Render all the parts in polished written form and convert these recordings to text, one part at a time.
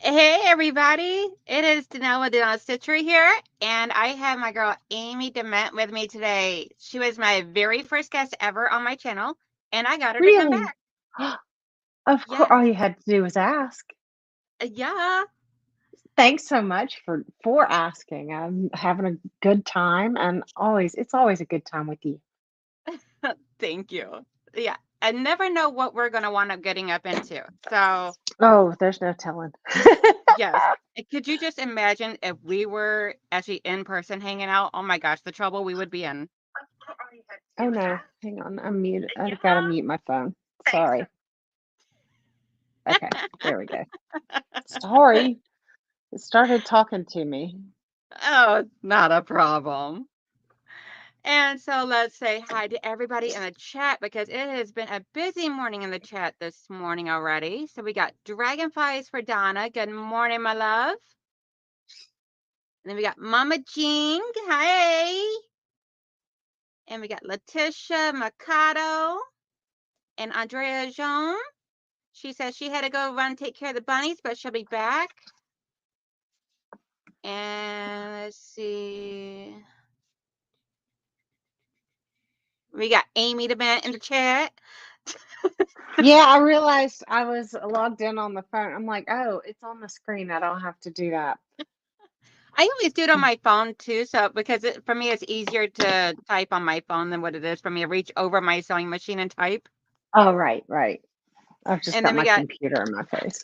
Hey everybody, it is donnellsstichery here, and I have my girl Amy Dement with me today. She was my very first guest ever on my channel, and I got her to come Really? back. Of course, Yes, all you had to do was ask. yeah, Thanks so much for asking. I'm having a good time, and it's always a good time with you. thank you. Yeah, I never know what we're gonna wind up getting up into. So Oh, there's no telling. yes, could you just imagine if we were actually in person hanging out? Oh my gosh, the trouble we would be in. Oh no, hang on. I'm mute. I gotta mute my phone. Sorry. Okay, there we go. Sorry. It started talking to me. Oh, not a problem. And so let's say hi to everybody in the chat because it has been a busy morning in the chat this morning already. So we got Dragonflies for Donna. Good morning, my love. And then we got Mama Jean. Hi. And we got Letitia Mercado and Andrea Jean. She says she had to go run take care of the bunnies, but she'll be back. And let's see. We got Amy Dement in the chat. Yeah, I realized I was logged in on the phone. I'm like, oh, it's on the screen. I don't have to do that. I always do it on my phone too, so because for me it's easier to type on my phone than what it is for me to reach over my sewing machine and type. Oh, right, right. I've just And got then we my got computer in my face.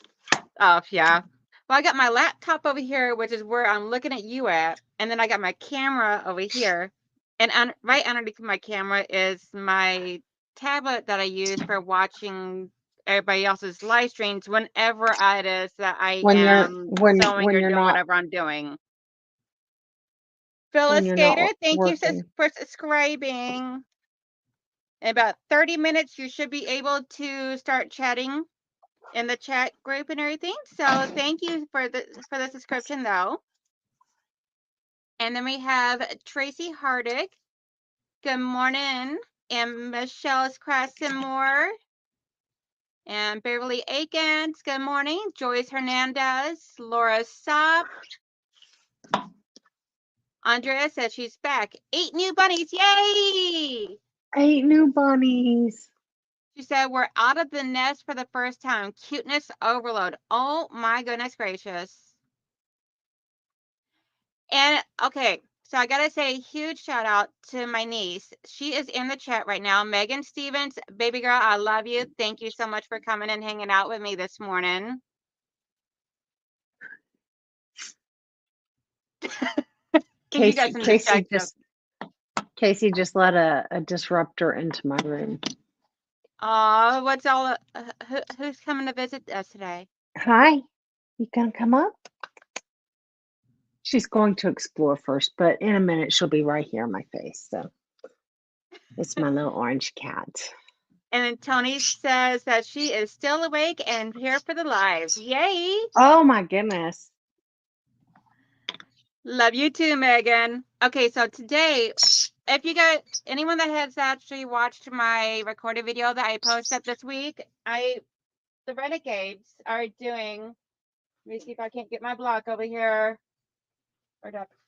oh yeah. Well, I got my laptop over here, which is where I'm looking at you at, and then I got my camera over here, and right underneath my camera is my tablet that I use for watching everybody else's live streams whenever it is that I When you're am when sewing when or you're doing not whatever I'm doing. when Phyllis you're Skater, not thank you working. for subscribing. In about 30 minutes, you should be able to start chatting in the chat group and everything. So thank you for the subscription though. And then we have Tracy Hardick. Good morning. And Michelle's Moore. And Beverly Akins. Good morning. Joyce Hernandez. Laura Sopp. Andrea says she's back. 8 new bunnies. Yay! 8 new bunnies. She said, we're out of the nest for the first time. Cuteness overload. Oh my goodness gracious. And okay, so I gotta say a huge shout out to my niece. She is in the chat right now. Megan Stevens, baby girl, I love you. Thank you so much for coming and hanging out with me this morning. You guys Casey in the chat Casey just Casey just let a disruptor into my room. oh, what's all who's coming to visit us today? Hi, you gonna come up? She's going to explore first, but in a minute she'll be right here in my face. So it's my little orange cat. And then Tony says that she is still awake and here for the live. Yay! Oh my goodness. Love you too, Megan. Okay, so today, if you got anyone that has actually watched my recorded video that I posted this week, the Renegades are doing. Let me see if I can't get my block over here.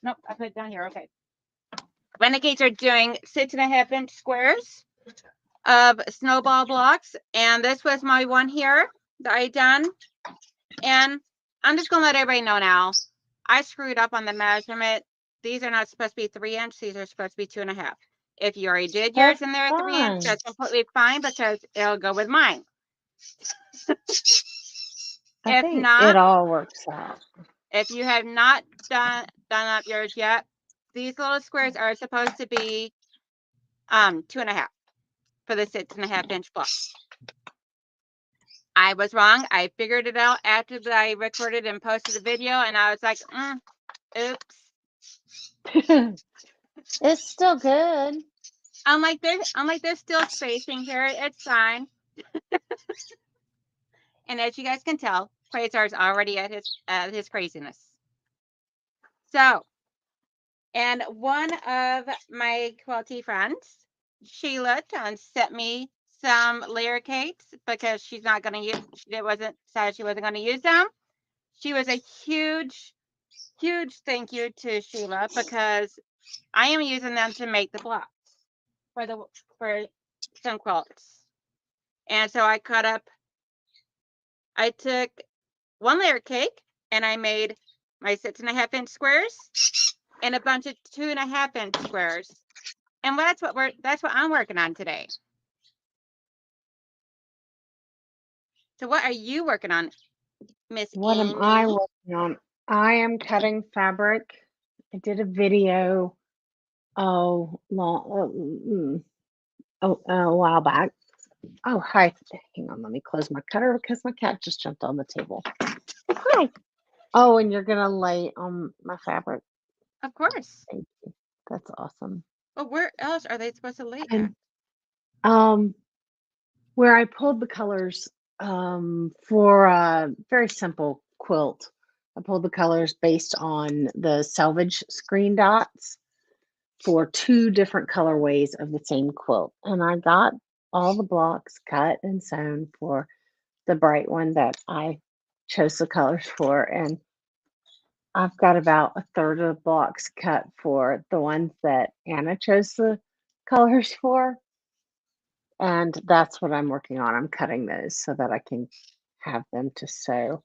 Nope, I put it down here. Okay. Renegades are doing 6.5-inch squares of snowball blocks, and this was my one here that I done. And I'm just gonna let everybody know now. I screwed up on the measurement. These are not supposed to be 3-inch. These are supposed to be 2.5. If you already did yours That's and they're 3-inch, fine. that's completely fine because it'll go with mine. I If think it not, all works out. if you have not done up yours yet, these little squares are supposed to be 2.5 for the 6.5-inch block. I was wrong. I figured it out after I recorded and posted the video, and I was like, oops. It's still good. I'm like, there's still spacing here. It's fine. And as you guys can tell, Quasar is already at his craziness. So, and one of my quilty friends, Sheila, sent me some layer cakes because she's not going to use. She wasn't going to use them. she was a huge, huge thank you to Sheila because I am using them to make the blocks for some quilts. And so I took 1-layer cake and I made my 6.5-inch squares and a bunch of 2.5-inch squares. And that's what I'm working on today. So what are you working on, Miss What am I Amy? working on? I am cutting fabric. I did a video a while back. Oh, hi. Hang on, let me close my cutter because my cat just jumped on the table. Hi. Oh, and you're gonna lay on my fabric. Of course. Thank you. That's awesome. Well, where else are they supposed to lay at? And where I pulled the colors for a very simple quilt. I pulled the colors based on the selvage screen dots for 2 different colorways of the same quilt. And I got all the blocks cut and sewn for the bright one that I chose the colors for. And I've got about a third of the blocks cut for the ones that Anna chose the colors for. And that's what I'm working on. I'm cutting those so that I can have them to sew.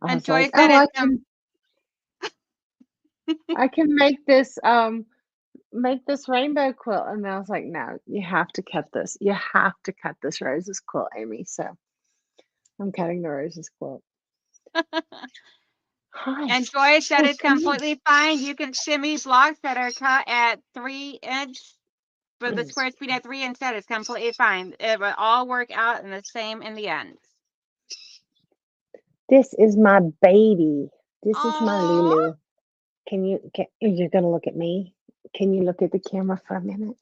I And was like, Joy said "Oh, it's I can make this rainbow quilt." And I was like, "No, you have to cut this. You have to cut this roses quilt, Amy." So I'm cutting the roses quilt. Hi. and Joy said Oh, it's come here. completely fine. You can send me blocks that are cut at 3-inch for the square feet at 3 instead. It's completely fine. It will all work out in the same in the end. This is my baby. This is my Oh, Lulu. You're gonna look at me? Can you look at the camera for a minute?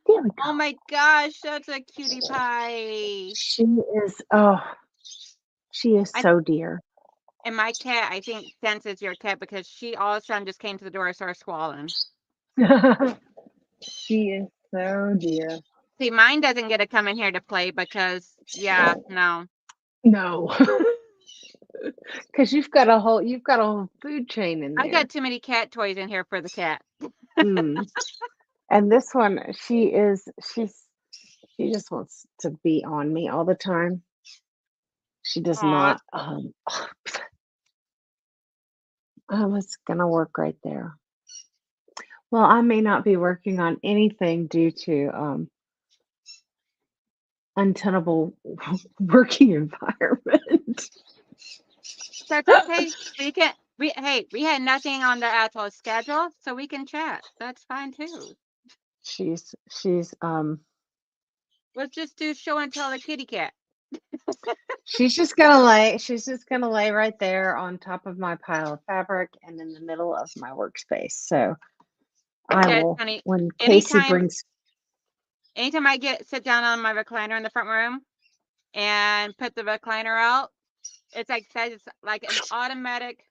There we go. oh my gosh, that's a cutie pie. She is I so dear. and my cat, I think, senses your cat because she all of a sudden just came to the door and started squalling. She is so dear. See, mine doesn't get to come in here to play because, yeah, no. No. Because you've got a whole food chain in I there. got too many cat toys in here for the cat. Mm. And this one, she just wants to be on me all the time. She does Aw, not. I was gonna work right there. Well, I may not be working on anything due to untenable working environment. that's okay. We had nothing on the actual schedule, so we can chat. That's fine too. She's Let's just do show and tell the kitty cat. she's just gonna lay right there on top of my pile of fabric and in the middle of my workspace. So I Yes, will, honey. when Casey Anytime, brings, anytime I sit down on my recliner in the front room and put the recliner out, it's like says it's like an automatic.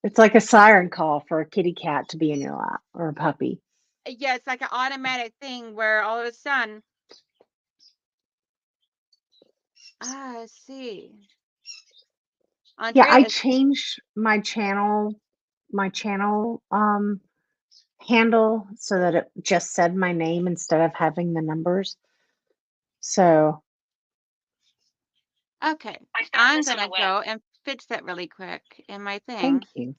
it's like a siren call for a kitty cat to be in your lap or a puppy. Yeah, it's like an automatic thing where all of a sudden, let's see. Yeah, Andrea I is changed my channel handle so that it just said my name instead of having the numbers. So okay. I'm gonna go and fix that really quick in my thank thing. you.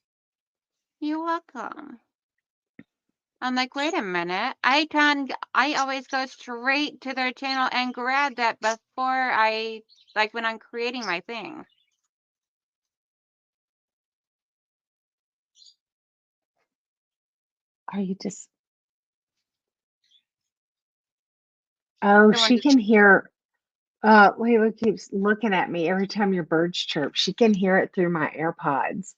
You're welcome. I'm like, wait a minute. I always go straight to their channel and grab that before like when I'm creating my thing. Are you just, oh, The one she can hear, Layla keeps looking at me every time your birds chirp. She can hear it through my AirPods.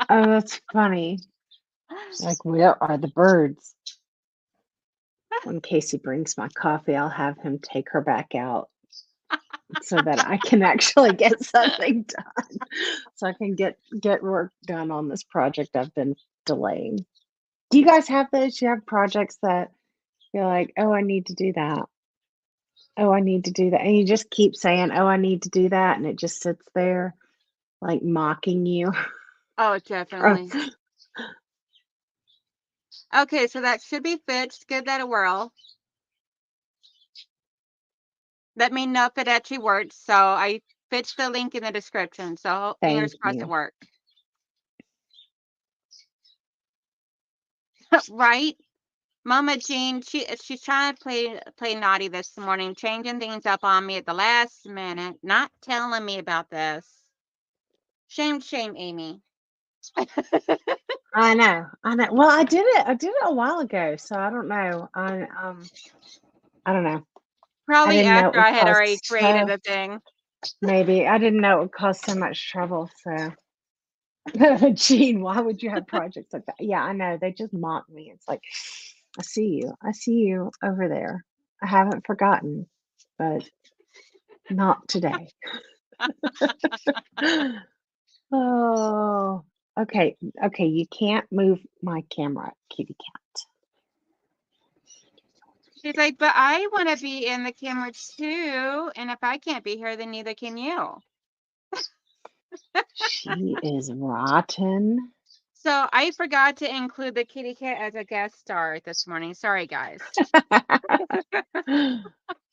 Oh, that's funny. Like, where are the birds? When Casey brings my coffee, I'll have him take her back out so that I can actually get something done. So I can get work done on this project I've been delaying. Do you guys have those? You have projects that you're like, oh, I need to do that. oh, I need to do that. And you just keep saying, oh, I need to do that. And it just sits there like mocking you. Oh, definitely. Okay, so that should be fixed. Give that a whirl. Let me know if it actually works. So I fixed the link in the description. So fingers Thank crossed it you. worked. Right? Mama Jean, she's trying to play naughty this morning, changing things up on me at the last minute, not telling me about this. Shame, shame, Amy. I know. Well, I did it a while ago, so I don't know. I don't know. I Probably didn't know it after would I had cause already created so the thing. maybe. I didn't know it would cause so much trouble, so Gene, why would you have projects like that? Yeah, I know. They just mock me. It's like, I see you. I see you over there. I haven't forgotten, but not today. Oh, okay. Okay, you can't move my camera, kitty cat. She's like, but I want to be in the camera too. And if I can't be here, then neither can you. She is rotten. So I forgot to include the kitty cat as a guest star this morning. Sorry, guys.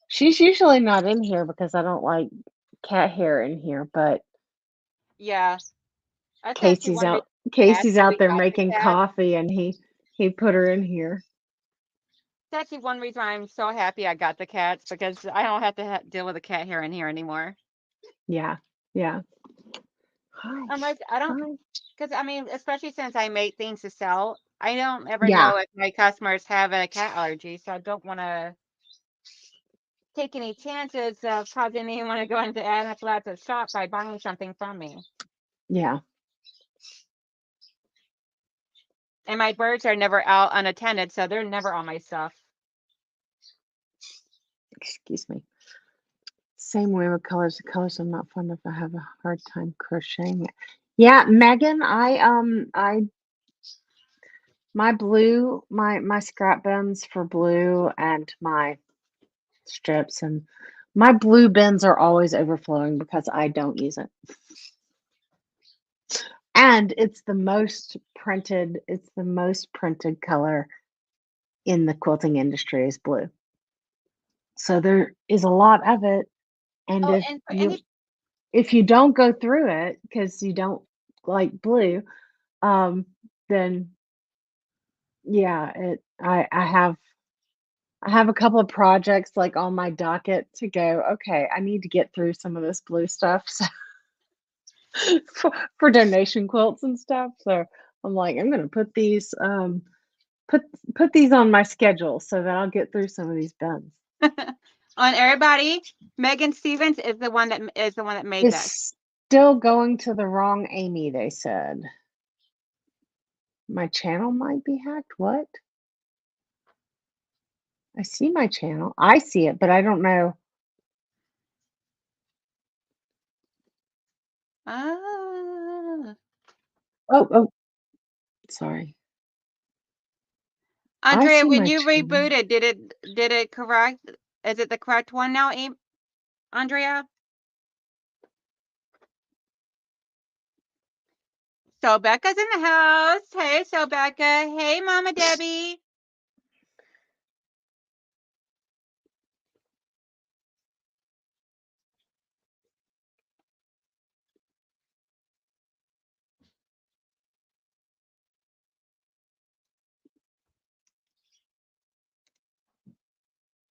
She's usually not in here because I don't like cat hair in here, but Yeah. That's actually Casey's one reason out Casey's actually we out there got the making cat. coffee and he put her in here. That's actually one reason I'm so happy I got the cats because I don't have to deal with the cat hair in here anymore. Yeah. Yeah. I'm Hush. like, I don't, Hi. because I mean, especially since I make things to sell, I don't ever Yeah. know if my customers have a cat allergy. So I don't want to take any chances of causing anyone to go into anaphylactic shock by buying something from me. Yeah. And my birds are never out unattended, so they're never on my stuff. Excuse me. Same way with colors. The colors I'm not fond of. I have a hard time crocheting it. Yeah, Megan, my blue, my scrap bins for blue and my strips and my blue bins are always overflowing because I don't use it. And it's the most printed color in the quilting industry is blue. So there is a lot of it. And Oh, and for any, if you don't go through it because you don't like blue, then yeah, I have a couple of projects like on my docket to go, okay, I need to get through some of this blue stuff so, for donation quilts and stuff. So I'm like, I'm gonna put these put these on my schedule so that I'll get through some of these bins. on everybody, Megan Stevens is the one that made this. It's still going to the wrong Amy, they said. My channel might be hacked. What? I see my channel. I see it, but I don't know. Ah. Oh, sorry. I Andrea, see when my you channel. rebooted, did it correct? Is it the correct one now, Andrea? So Becca's in the house. Hey, so Becca. Hey, Mama Debbie.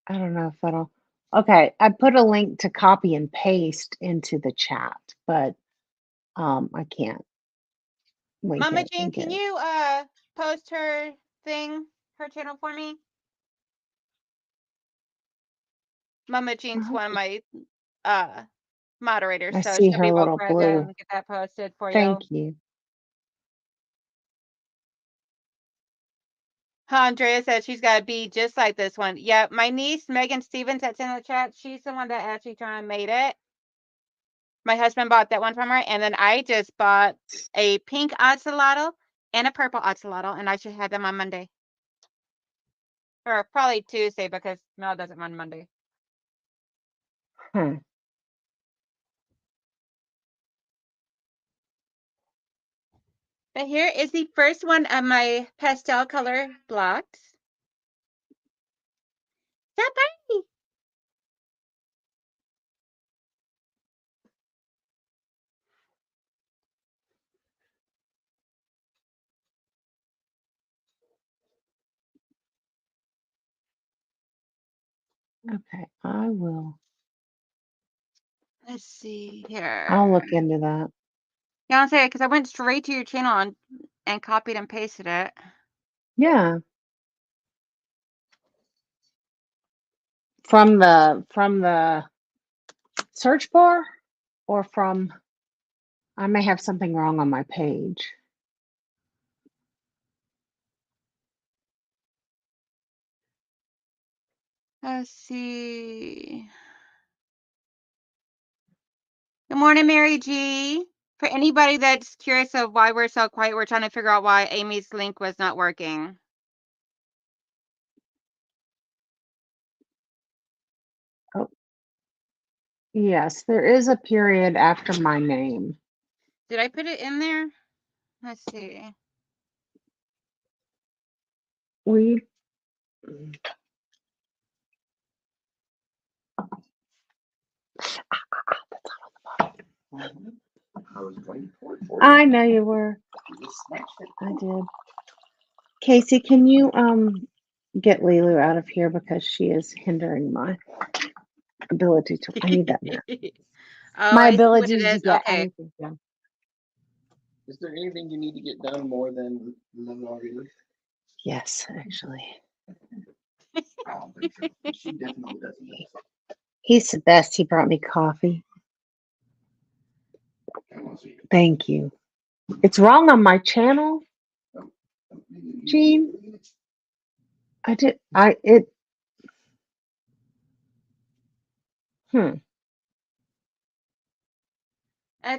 I don't know if that'll. Okay, I put a link to copy and paste into the chat, but I can't link Mama it Jean, and can get it. you post her thing, her channel for me? Mama Jean's one of my moderators, I so see she'll be her able little to blue. get that posted for you. Thank you. Andrea said she's got to be just like this one. Yeah, my niece, Megan Stevens, that's in the chat, she's the one that actually trying to made it. My husband bought that one from her, and then I just bought a pink ocelotl and a purple ocelotl, and I should have them on Monday. Or probably Tuesday because Mel doesn't run Monday. Hmm. But here is the first one of my pastel color blocks. Stop by. Okay, I will. Let's see here. I'll look into that. Yeah, I'll say it because I went straight to your channel and copied and pasted it. Yeah. From the search bar or from, I may have something wrong on my page. Let's see. Good morning, Mary G. For anybody that's curious of why we're so quiet, we're trying to figure out why Amy's link was not working. Oh, yes, there is a period after my name. Did I put it in there? Let's see. We I know you were. I did. Casey, can you get Lulu out of here because she is hindering my ability to. I need that mirror. Oh, My I see what it ability to is. get Okay. anything done. Is there anything you need to get done more than already? Yes, actually. I don't think so. She definitely doesn't. He's the best. He brought me coffee. Thank you. It's wrong on my channel, Jean. That's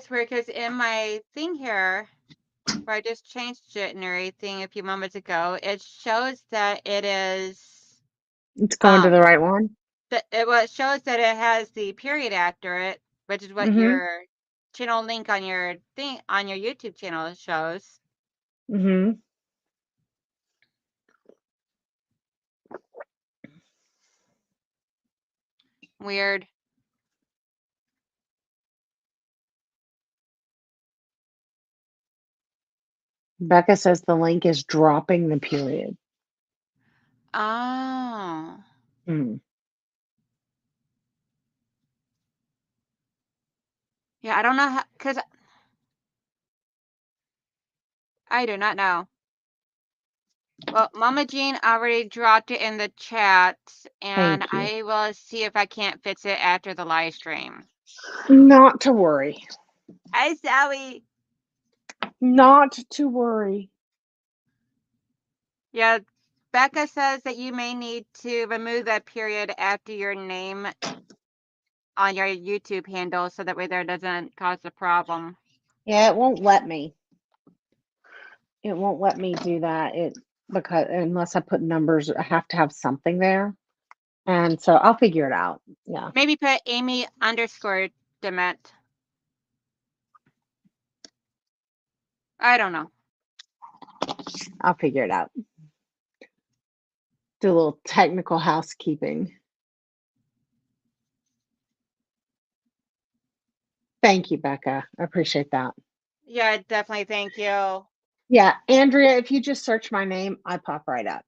weird because in my thing here, where I just changed it and everything a few moments ago, it shows that it is. It's going to the right one. It shows that it has the period after it, which is what your channel link on your thing on your YouTube channel shows. Weird. Becca says the link is dropping the period. Oh. Yeah, I don't know how, because I do not know. Well, Mama Jean already dropped it in the chat, and I will see if I can't fix it after the live stream. Not to worry. Hi, Sally. Not to worry. Yeah, Becca says that you may need to remove that period after your name on your YouTube handle so that way there doesn't cause a problem. Yeah, it won't let me. It won't let me do that. Because unless I put numbers, I have to have something there. And so I'll figure it out. Yeah. Maybe put Amy_Dement. I don't know. I'll figure it out. Do a little technical housekeeping. Thank you, Becca. I appreciate that. Yeah, definitely. Thank you. Yeah, Andrea, if you just search my name, I pop right up.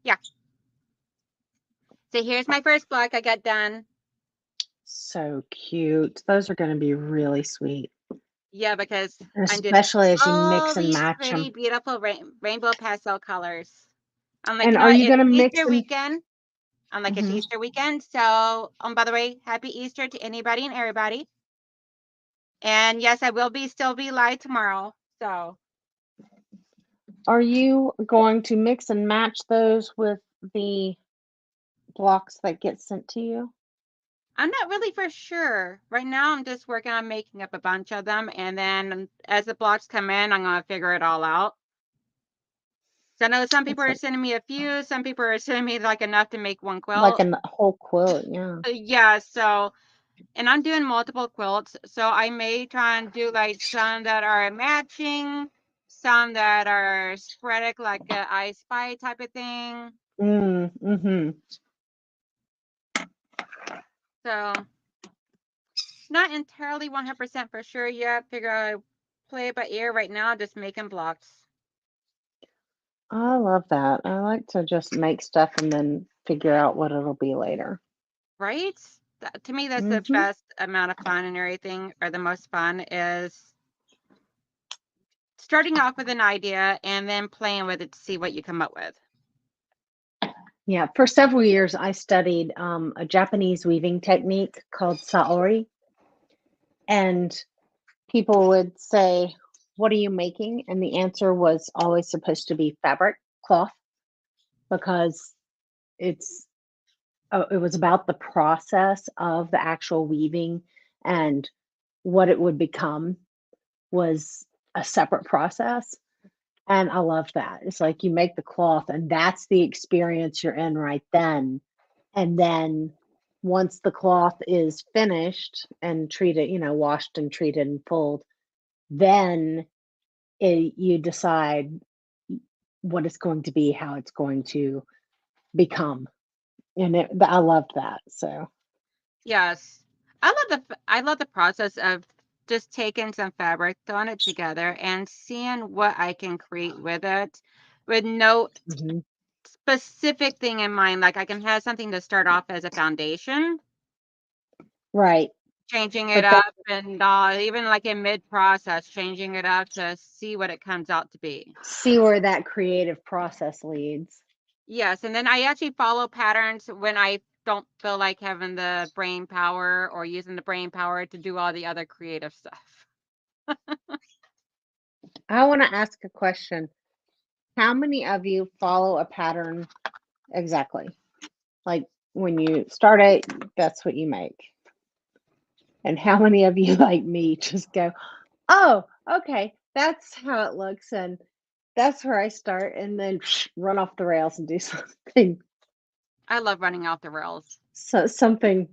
Yeah. So here's my first block I got done. So cute. Those are going to be really sweet. Yeah, because especially as you mix and these match pretty, them. beautiful rainbow pastel colors. I'm like, And you know, are you it's going to mix Easter them? weekend. I'm like, it's Easter weekend. So, by the way, happy Easter to anybody and everybody. And yes, I will still be live tomorrow. So, are you going to mix and match those with the blocks that get sent to you? I'm not really for sure. Right now, I'm just working on making up a bunch of them. And then as the blocks come in, I'm going to figure it all out. So I know some people are sending me a few. Some people are sending me like enough to make one quilt. Like a whole quilt, yeah. Yeah, so And I'm doing multiple quilts, so I may try and do like some that are matching, some that are sporadic, like a I Spy type of thing. Mm-hmm. So not entirely 100% for sure yet. Figure I play it by ear right now, just making blocks. I love that. I like to just make stuff and then figure out what it'll be later. Right? To me, that's the Mm-hmm. best amount of fun and everything, or the most fun is starting off with an idea and then playing with it to see what you come up with. Yeah, for several years I studied a Japanese weaving technique called saori, and people would say, "What are you making?" And the answer was always supposed to be fabric, cloth, because it's it was about the process of the actual weaving, and what it would become was a separate process. And I love that. It's like you make the cloth, and that's the experience you're in right then. And then once the cloth is finished and treated, washed and treated and pulled, then you decide what it's going to be, how it's going to become. And I loved that. So, Yes. I love the process of just taking some fabric, throwing it together, and seeing what I can create with it with no mhm. specific thing in mind. Like I can have something to start off as a foundation, Right. changing it But then up, and even like in mid-process, changing it up to see what it comes out to be. see where that creative process leads. Yes, and then I actually follow patterns when I don't feel like having the brain power or using the brain power to do all the other creative stuff. I want to ask a question. How many of you follow a pattern exactly? Like when you start it, that's what you make. And how many of you, like me, just go, oh, okay, that's how it looks, and that's where I start, and then run off the rails and do something, I love running off the rails. something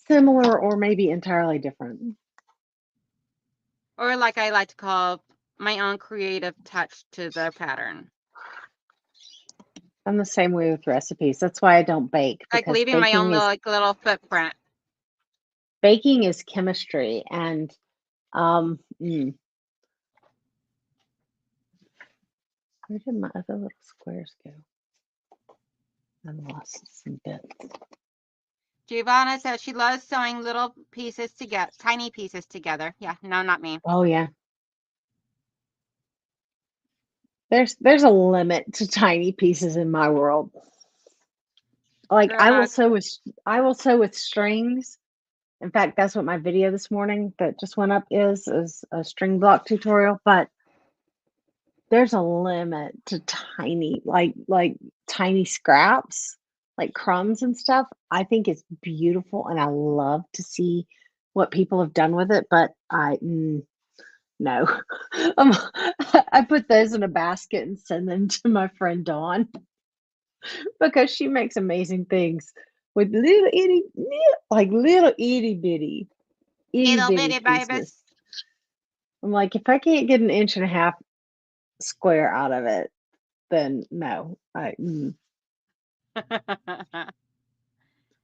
similar or maybe entirely different. Or like I like to call my own creative touch to the pattern. I'm the same way with recipes. That's why I don't bake, Like because leaving my own little footprint. baking is chemistry, and um, mm, where did my other little squares go? I lost some bits. Giovanna says she loves sewing little pieces together, tiny pieces together. Yeah, no, not me. Oh yeah. There's a limit to tiny pieces in my world. Like Girl, no, I will sew with strings. In fact, that's what my video this morning that just went up is a string block tutorial, but there's a limit to tiny like tiny scraps, like crumbs and stuff. I think it's beautiful and I love to see what people have done with it, but no. I put those in a basket and send them to my friend Dawn because she makes amazing things with little itty little bitty bitty pieces. babies. I'm like, if I can't get an inch and a half square out of it, then no.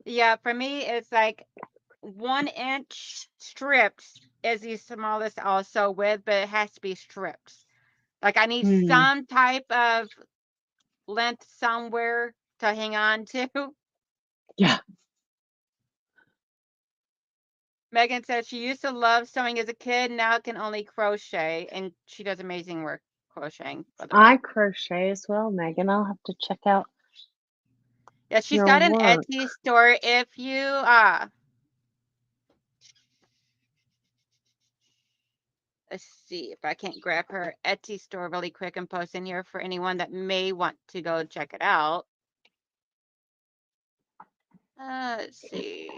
Yeah, for me, it's like 1 inch strips is the smallest I'll sew with, but it has to be strips. Like I need Mm, some type of length somewhere to hang on to. yeah, Megan said she used to love sewing as a kid, now can only crochet, and she does amazing work crocheting, by the way. I crochet as well, Megan. I'll have to check out Yeah, she's your got an work. Etsy store. If you let's see if I can't grab her Etsy store really quick and post in here for anyone that may want to go check it out. Let's see.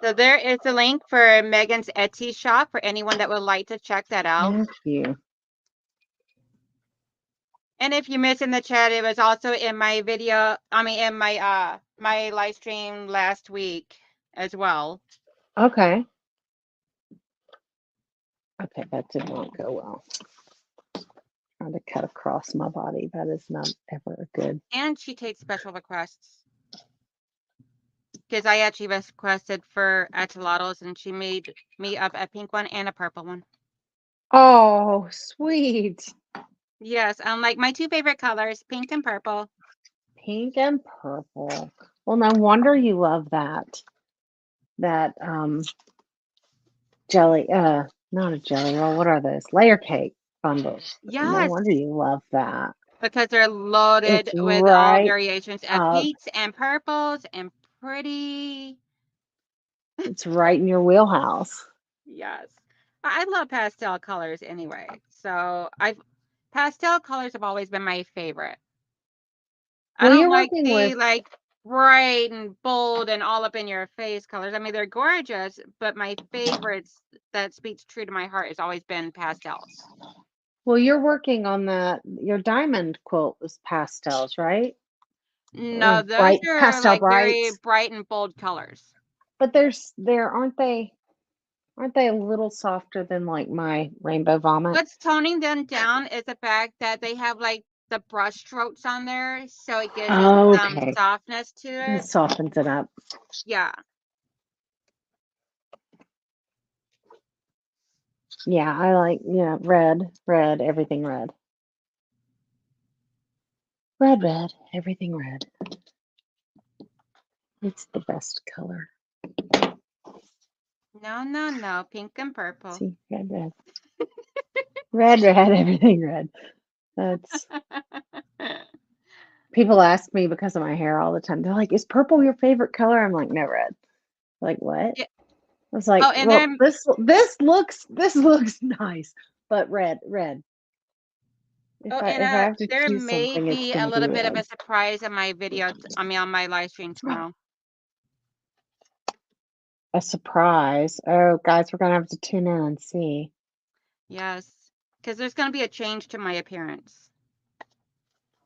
So there is a link for Megan's Etsy shop for anyone that would like to check that out. Thank you. And if you missed in the chat, it was also in my video. I mean, in my my live stream last week as well. Okay. Okay, that did not go well. Trying to cut across my body. That is not ever good. And she takes special requests. Because I actually requested for axolotls, and she made me up a pink one and a purple one. Oh, sweet. Yes, like my two favorite colors, pink and purple. Pink and purple. Well, no wonder you love that. That jelly, not a jelly roll. What are those? Layer cake bundles. No Yes, wonder you love that. because they're loaded It's with all right variations of up. pinks and purples and pretty. It's right in your wheelhouse. Yes, I love pastel colors anyway. So pastel colors have always been my favorite. I Well, don't you're like working the with, like bright and bold and all up in your face colors. I mean, they're gorgeous, but my favorites that speaks true to my heart has always been pastels. well, you're working on that. Your diamond quilt was pastels, right? No, those Bright are pastel like very brights. bright and bold colors. But aren't they a little softer than like my rainbow vomit? What's toning them down is the fact that they have like the brush strokes on there, so it gives it some Okay. softness to It it. softens it up. Yeah. Yeah, I like, red, everything red. Red, everything red. It's the best color. No, pink and purple. See, red. Red, everything red. That's people ask me because of my hair all the time. They're like, "Is purple your favorite color?" I'm like, "No, red." Like, what? Yeah. I was like, Oh, and "Well, then this looks nice, but red." oh, If I have to there choose may something, it's be a gonna be little bit of red. a surprise on my video. On my live stream tomorrow. A surprise. Oh, guys, we're gonna have to tune in and see. Yes, because there's going to be a change to my appearance.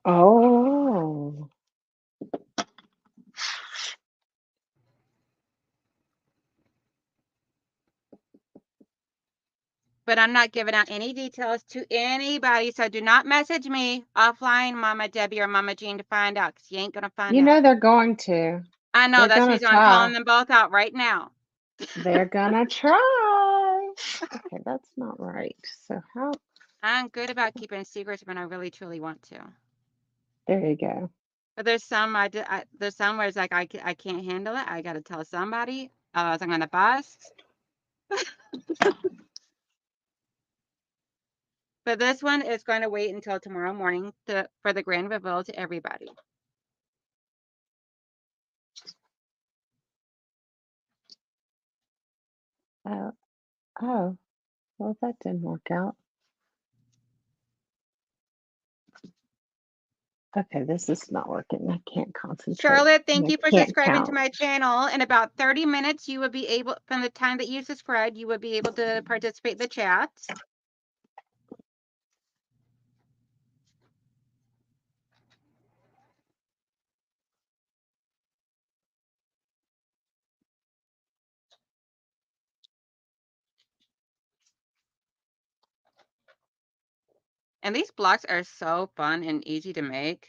Oh. But I'm not giving out any details to anybody, so do not message me offline, Mama Debbie or Mama Jean, to find out, because you ain't going to find You out. know they're going to. I know, They're that's the gonna reason I'm calling try. them both out right now. They're gonna try. Okay, that's not right. So how? I'm good about keeping secrets when I really truly want to. There you go. But there's some there's some where it's like I can't handle it. I got to tell somebody, otherwise I'm going to bust. But this one is going to wait until tomorrow morning for the grand reveal to everybody. Oh, well, that didn't work out. Okay, this is not working. I can't concentrate. Charlotte, thank I you for can't subscribing to count. my channel. In about 30 minutes, you will be able, from the time that you subscribe, you will be able to participate in the chat. And these blocks are so fun and easy to make.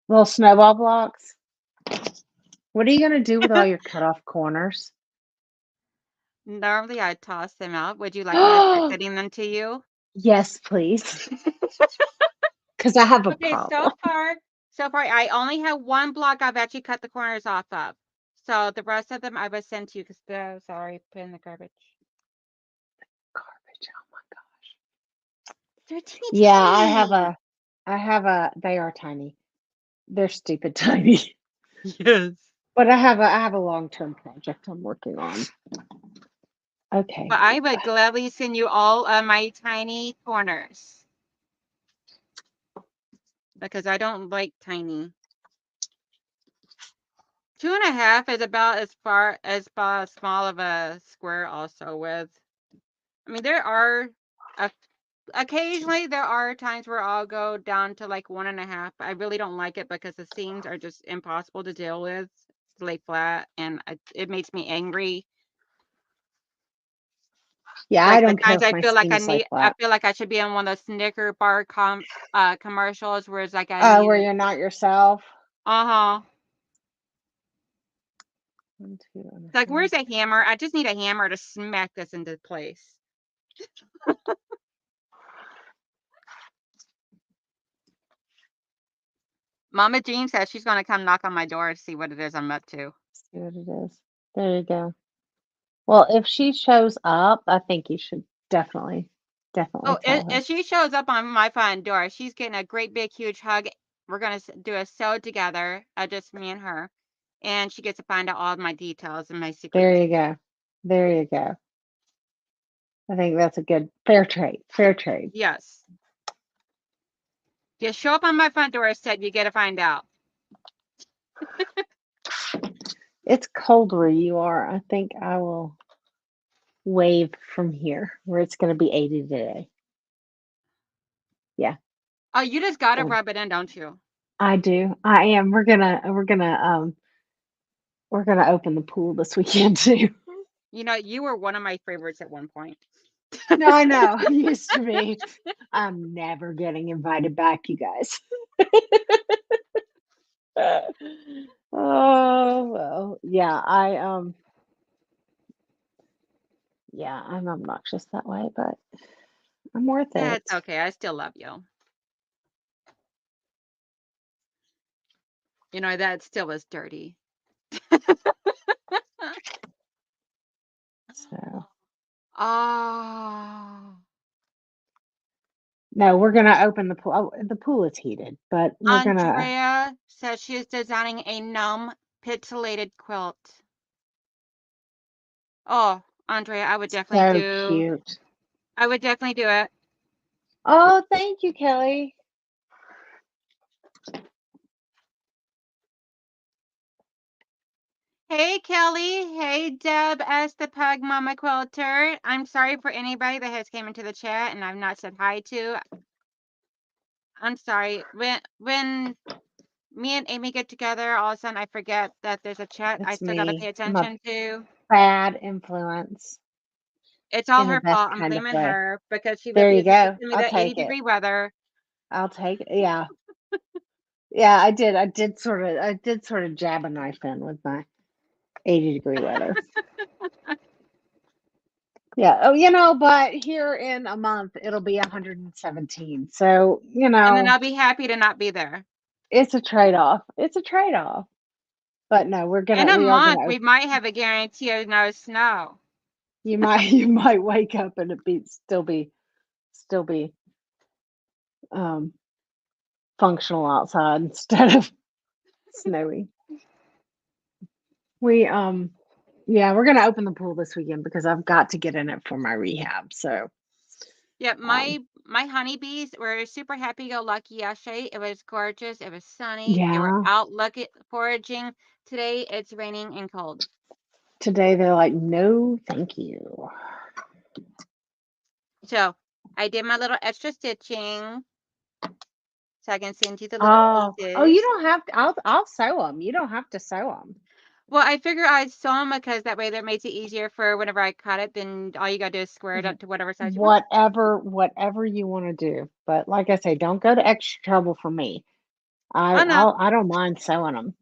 Little snowball blocks. What are you gonna do with all your cut off corners? Normally, I toss them out. Would you like me to start sending them to you? Yes, please. Because I have a Okay, problem. so far, I only have one block I've actually cut the corners off of. So the rest of them I will send to you because, sorry, put in the garbage. Garbage. Oh my gosh. They're teeny Yeah, tiny. they are tiny. They're stupid tiny. Yes. But I have a long-term project I'm working on. Okay. But I would gladly send you all of my tiny corners. Because I don't like tiny. 2.5 is about as small of a square also with. I mean, occasionally there are times where I'll go down to like 1.5. I really don't like it because the seams are just impossible to deal with, to lay flat, and it makes me angry. Yeah, I Like the don't care times if my seams like I flat. feel like I should be on one of those Snicker bar commercials where it's like I Oh, where need. you're not yourself. Uh-huh. 1, 2, and It's like, a half. where's a hammer? I just need a hammer to smack this into place. Mama Jean says she's going to come knock on my door to see what it is I'm up to. See what it is. There you go. Well, if she shows up, I think you should definitely Oh, tell her. if she shows up on my front door, she's getting a great big huge hug. We're going to do a sew together, just me and her. And she gets to find out all of my details and my secrets. There you go. There you go. I think that's a good fair trade. Fair trade. Yes. Just show up on my front door, said you get to find out. It's cold where you are. I think I will wave from here where it's going to be 80 today. Yeah. Oh, you just got to rub it in, don't you? I do. I am. We're gonna open the pool this weekend too. You know, you were one of my favorites at one point. No, I know. Used to be. I'm never getting invited back, you guys. Oh well, yeah. Yeah, I'm obnoxious that way, but I'm worth it. That's okay. I still love you. You know, that still is dirty. So Oh. no, we're gonna open the pool. Oh, the pool is heated, but we're gonna. Andrea says she is designing a gnome pixelated quilt. Oh, Andrea, I would definitely So cute. I would definitely do it. Oh, thank you, Kelly. Hey, Kelly. Hey, Deb as the Pug Mama Quilter. I'm sorry for anybody that has came into the chat and I've not said hi to. I'm sorry. When me and Amy get together, all of a sudden I forget that there's a chat I It's still got to me. pay I'm a attention to. bad influence It's all in the her best fault. I'm kind of blaming way. her because she There you refused to go. send me I'll that take it. 80-degree weather. I'll take it. Yeah. Yeah, I did sort of jab a knife in with my 80-degree weather. Yeah. Oh, but here in a month it'll be 117. So, And then I'll be happy to not be there. it's a trade-off. It's a trade-off. But no, In a we are month, gonna we might have a guarantee of no snow. you might wake up and it still be functional outside instead of snowy. Yeah, we're gonna open the pool this weekend because I've got to get in it for my rehab. So Yeah, my honeybees were super happy-go-lucky yesterday. It was gorgeous. It was sunny. They were yeah, out foraging. Today it's raining and cold. today they're like, no, thank you. So I did my little extra stitching so I can send you the little pieces. Oh, you don't have to. I'll sew them. You don't have to sew them. Well, I figure I'd sew them because that way that makes it easier for whenever I cut it. Then all you gotta do is square it up to whatever size you want. Whatever you want to do. But like I say, don't go to extra trouble for me. Oh no, I don't mind sewing them.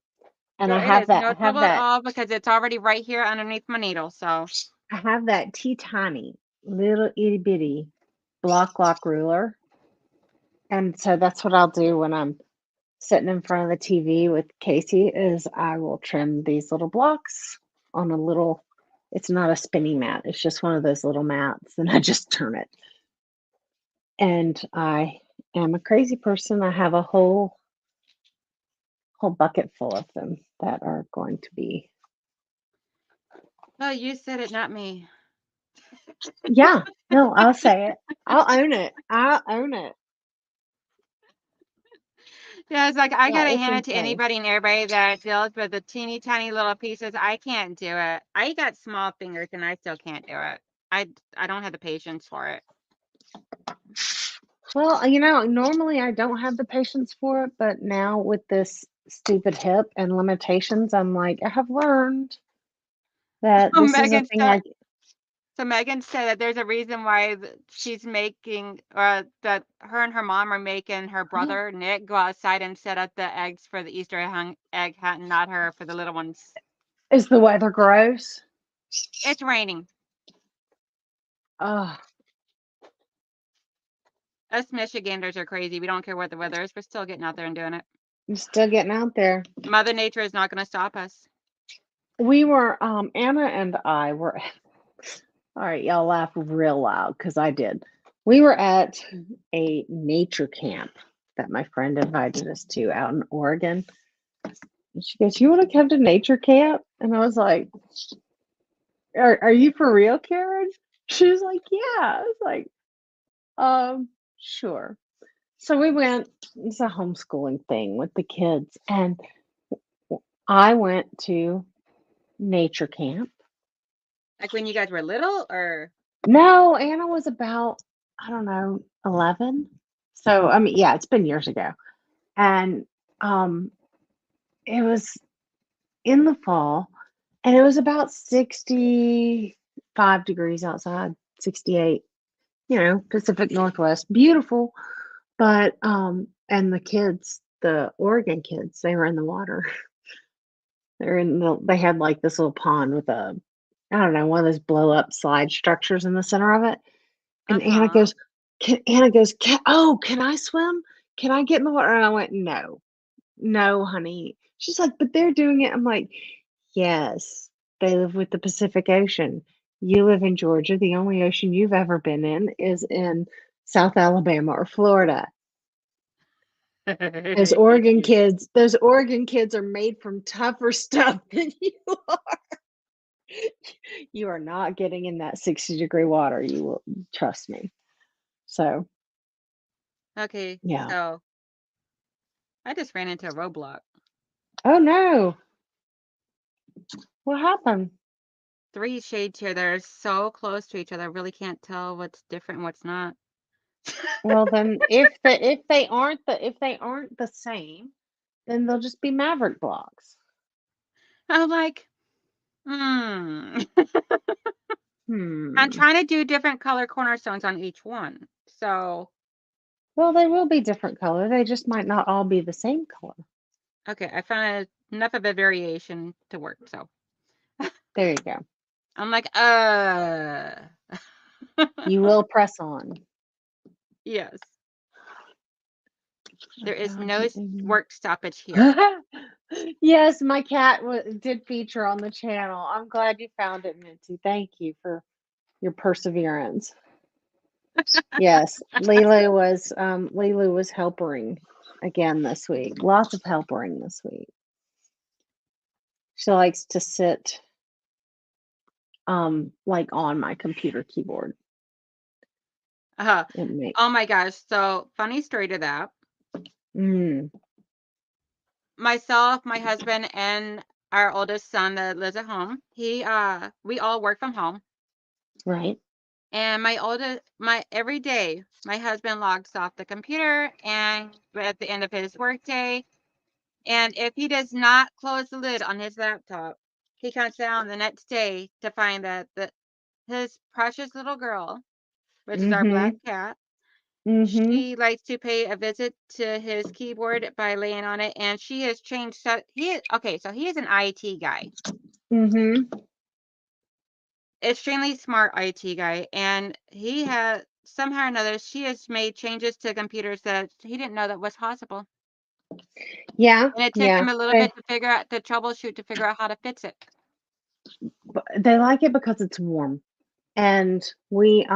And girl, it is no trouble at all because it's already right here underneath my needle. So I have that tiny little itty bitty block lock ruler. And so that's what I'll do when I'm sitting in front of the TV with Casey is I will trim these little blocks on a little, it's not a spinning mat. It's just one of those little mats and I just turn it. And I am a crazy person. I have a whole bucket full of them that are going to be. oh, you said it, not me. Yeah, no, I'll say it. I'll own it. I'll own it. Yeah, it's like I Yeah, gotta it's hand it to insane. anybody and everybody that deals with the teeny tiny little pieces. I can't do it. I got small fingers and I still can't do it. I don't have the patience for it. Well, normally I don't have the patience for it, but now with this stupid hip and limitations, I'm like, I have learned that So this is a thing I Megan said that there's a reason why she's making, that her and her mom are making her brother Nick go outside and set up the eggs for the Easter egg hunt, and not her for the little ones. is the weather gross. It's raining. Oh, Us Michiganders are crazy. We don't care what the weather is. We're still getting out there and doing it. I'm still getting out there. Mother Nature is not going to stop us. We were, Anna and I were, all right, y'all laugh real loud because I did. We were at a nature camp that my friend invited us to out in Oregon. And she goes, "You want to come to nature camp?" And I was like, Are you for real, Karen? She was like, "Yeah." I was like, sure. So we went, it's a homeschooling thing with the kids, and I went to nature camp. Like when you guys were little, or No, Anna was about, I don't know, 11. So, I mean, yeah, it's been years ago. And it was in the fall, and it was about 65 degrees outside, 68, Pacific Northwest. Beautiful. But and the kids, the Oregon kids, they were in the water. They had like this little pond with I don't know, one of those blow up slide structures in the center of it. And Anna goes, can I swim? Can I get in the water? And I went, no, no, honey. She's like, but they're doing it. I'm like, yes, they live with the Pacific Ocean. You live in Georgia. The only ocean you've ever been in is in South Alabama or Florida. Those Oregon kids are made from tougher stuff than you are. You are not getting in that 60-degree water. You will trust me. So, okay, yeah. so I just ran into a roadblock. Oh no. What happened? 3 shades here that are so close to each other. I really can't tell what's different and what's not. Well, then if they aren't the same, then they'll just be Maverick blocks. I'm like, I'm trying to do different color cornerstones on each one. So, Well, they will be different color. They just might not all be the same color. okay, I found enough of a variation to work. So, There you go. I'm like, You will press on. yes. There is God, no Amy. work stoppage here. Yes, my cat did feature on the channel. I'm glad you found it, Mitzi. Thank you for your perseverance. Yes, Lila was helpering again this week. Lots of helpering this week. She likes to sit like on my computer keyboard. Oh my gosh. So, funny story to that. Myself, my husband, and our oldest son that lives at home, we all work from home. Right. And every day, my husband logs off the computer and at the end of his workday, and if he does not close the lid on his laptop, he comes down the next day to find that his precious little girl, which is our black cat, she likes to pay a visit to his keyboard by laying on it, and she has changed. So he is an IT guy, extremely smart IT guy, and he has somehow or another she has made changes to computers that he didn't know that was possible. Yeah. And it took Yeah. him a little bit to troubleshoot to figure out how to fix it. They like it because it's warm. And we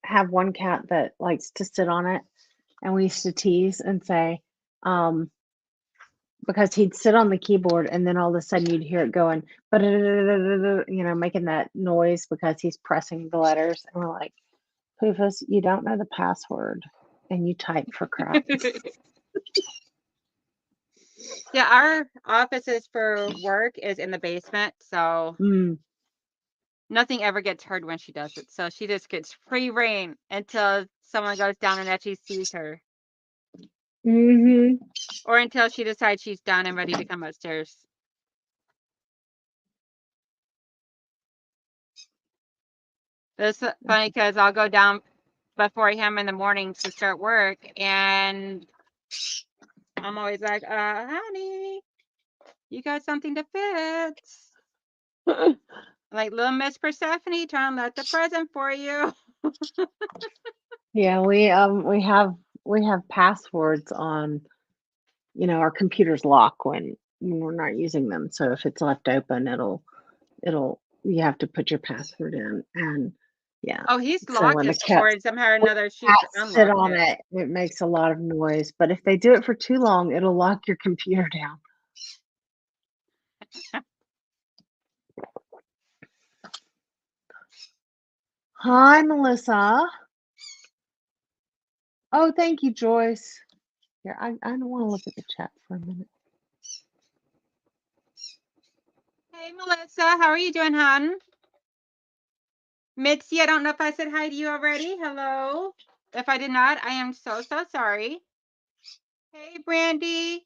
have one cat that likes to sit on it, and we used to tease and say, because he'd sit on the keyboard and then all of a sudden you'd hear it going, making that noise because he's pressing the letters. And we're like, Poofus, you don't know the password and you type for crap. Yeah, our offices for work is in the basement, so Mm. nothing ever gets heard when she does it. So she just gets free reign until someone goes down and actually sees her, Hmm. or until she decides she's done and ready to come upstairs. It's funny because I'll go down before him in the mornings to start work, and I'm always like, honey, you got something to fix. Like little Miss Persephone trying to let the present for you. Yeah, we have passwords on, our computer's lock when we're not using them. So if it's left open, it'll you have to put your password in, and yeah. Oh, he's So locked when the it before cats and somehow or another she's sit unlocked on it. it, it makes a lot of noise. But if they do it for too long, it'll lock your computer down. Hi, Melissa. Oh, thank you, Joyce. Here, I don't want to look at the chat for a minute. Hey, Melissa, how are you doing, hon? Mitzi, I don't know if I said hi to you already. Hello. If I did not, I am so sorry. Hey, Brandy.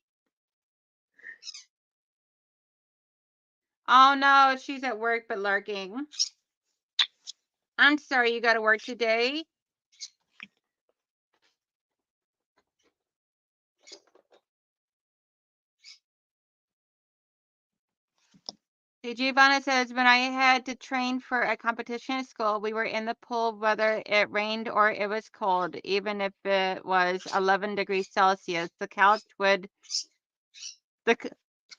Oh no, she's at work but lurking. I'm sorry you got to work today. Hey, Giovanna says, when I had to train for a competition at school, we were in the pool whether it rained or it was cold, even if it was 11 degrees Celsius. The couch would,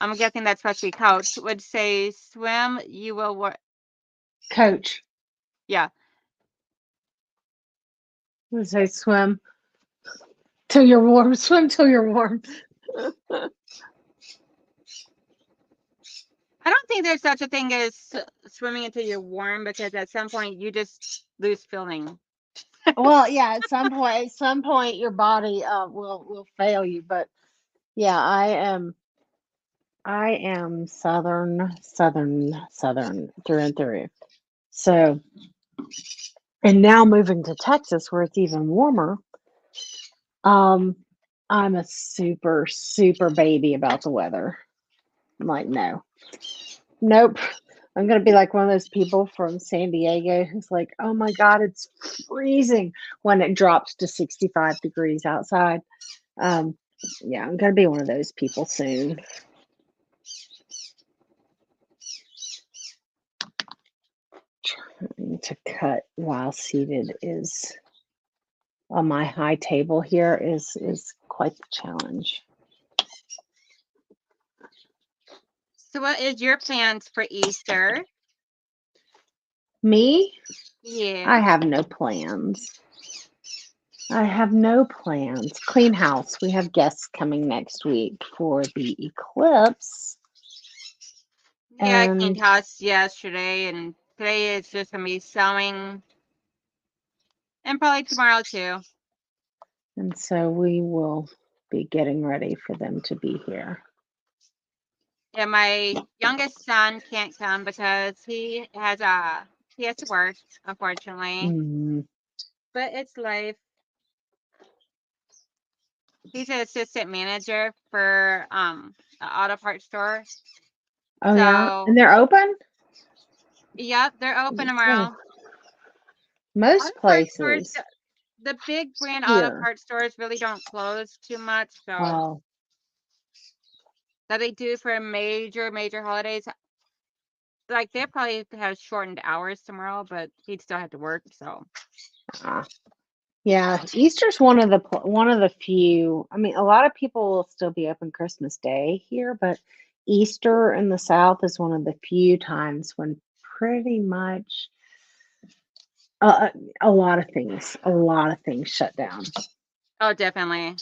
I'm guessing that's supposed to be couch, would say, swim, you will work. Coach, Yeah. let's say swim till you're warm. Swim till you're warm. I don't think there's such a thing as swimming until you're warm, because at some point you just lose feeling. Well, yeah, at some point your body will fail you. But yeah, I am southern through and through. So, and now moving to Texas where it's even warmer, I'm a super baby about the weather. I'm like, no. Nope. I'm gonna be like one of those people from San Diego who's like, oh my God, it's freezing when it drops to 65 degrees outside. Yeah, I'm gonna be one of those people soon. Trying to cut while seated is on my high table here is quite the challenge. So what is your plans for Easter? Me? Yeah. I have no plans. I have no plans. Clean house. We have guests coming next week for the eclipse. Yeah, I cleaned And house yesterday, and today it's just gonna be sewing, and probably tomorrow too. so we will be getting ready for them to be here. Yeah, my youngest son can't come because he has to work, unfortunately. Mm. But it's life. He's an assistant manager for an auto parts store. Oh yeah, and So they're open? yep, they're open Okay. tomorrow. Auto Most parts stores, places the big brand auto here. parts stores really don't close too much. So Oh, that they do for major holidays. Like they probably have shortened hours tomorrow, but he'd still have to work. So yeah. Easter's one of the few. I mean, a lot of people will still be open Christmas Day here, but Easter in the South is one of the few times when pretty much a lot of things shut down. oh, definitely.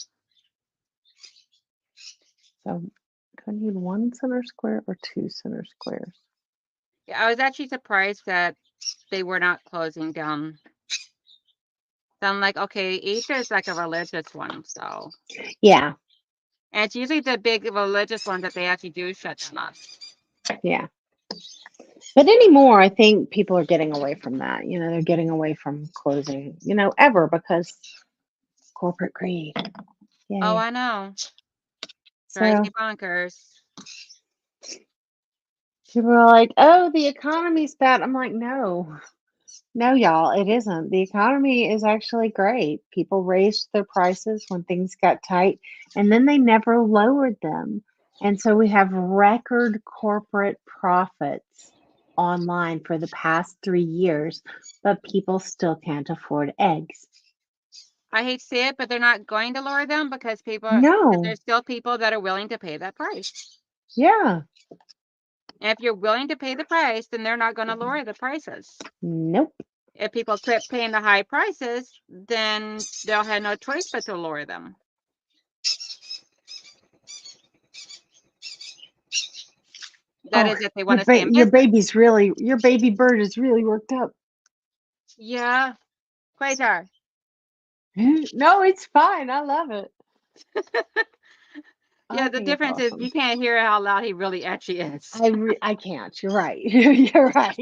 So, do I need one center square or two center squares? Yeah, I was actually surprised that they were not closing down. So I'm like, okay, Easter is like a religious one, so Yeah. And it's usually the big religious ones that they actually do shut them up. Yeah. But anymore, I think people are getting away from that. They're getting away from closing, ever because corporate greed. Oh, Yay. I know. Drives So me bonkers. people are like, oh, the economy's bad. I'm like, no, y'all, it isn't. The economy is actually great. People raised their prices when things got tight, and then they never lowered them. And so we have record corporate profits online for the past 3 years, but people still can't afford eggs. I hate to say it, but they're not going to lower them because No. there's still people that are willing to pay that price. Yeah. And if you're willing to pay the price, then they're not going to lower the prices. Nope. If people quit paying the high prices, then they'll have no choice but to lower them. That is if they want to stay in Your business. your baby bird is really worked up. Yeah. Quasar. No, it's fine. I love it. Yeah, I the think it's difference is awesome. you can't hear how loud he really actually is. I can't. You're right. You're right.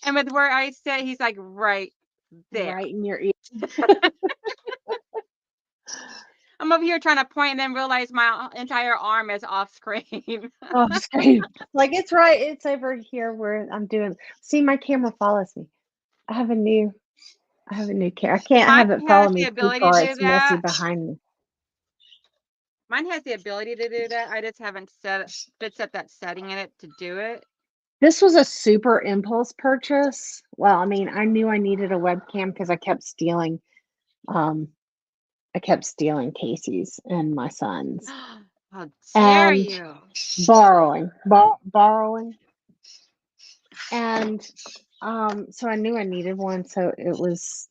And with where I sit, he's like right there. Right in your ear. I'm over here trying to point and then realize my entire arm is off screen. Oh, scream. Like it's right. It's over here where I'm doing. See, my camera follows me. I have a new camera. I can't have it Mine follow has me the too ability far. to do It's messy that. behind me. Mine has the ability to do that. I just haven't set that setting in it to do it. This was a super impulse purchase. Well, I mean, I knew I needed a webcam because I kept stealing Casey's and my son's How dare and you? borrowing. And so I knew I needed one. So it was,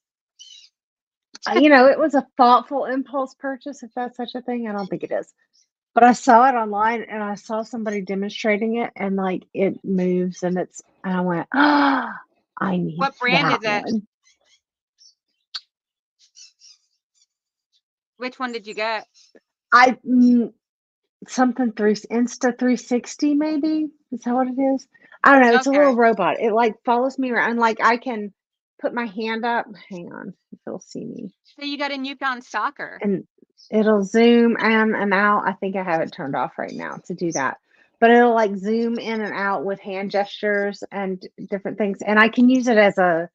it was a thoughtful impulse purchase, if that's such a thing. I don't think it is. But I saw it online and I saw somebody demonstrating it and like it moves and I went, I need What brand that is it? one. Which one did you get? Something through Insta 360, maybe. Is that what it is? I don't know. It's a Okay. little robot. It like follows me around. Like I can put my hand up. Hang on, if it'll see me. So you got a newfound stalker. And it'll zoom in and out. I think I have it turned off right now to do that. But it'll like zoom in and out with hand gestures and different things. And I can use it as a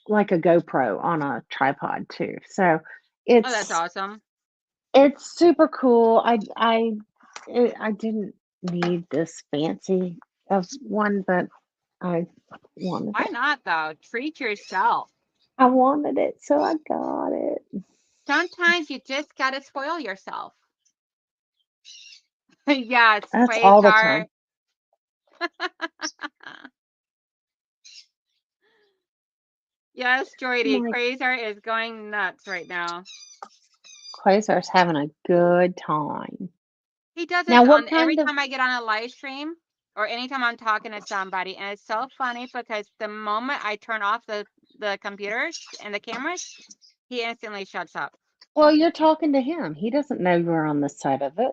like a GoPro on a tripod too. So Oh, that's awesome. it's super cool. I didn't need this fancy of one, but I wanted Why it. not though? Treat yourself. I wanted it, so I got it. Sometimes you just gotta spoil yourself. Yes, That's all the time. Yes, Jordy, Like Quasar is going nuts right now. Quasar's having a good time. He does Now, this what on every kind of time I get on a live stream or anytime I'm talking to somebody. And it's so funny because the moment I turn off the computers and the cameras, he instantly shuts up. Well, you're talking to him. He doesn't know you're on this side of it.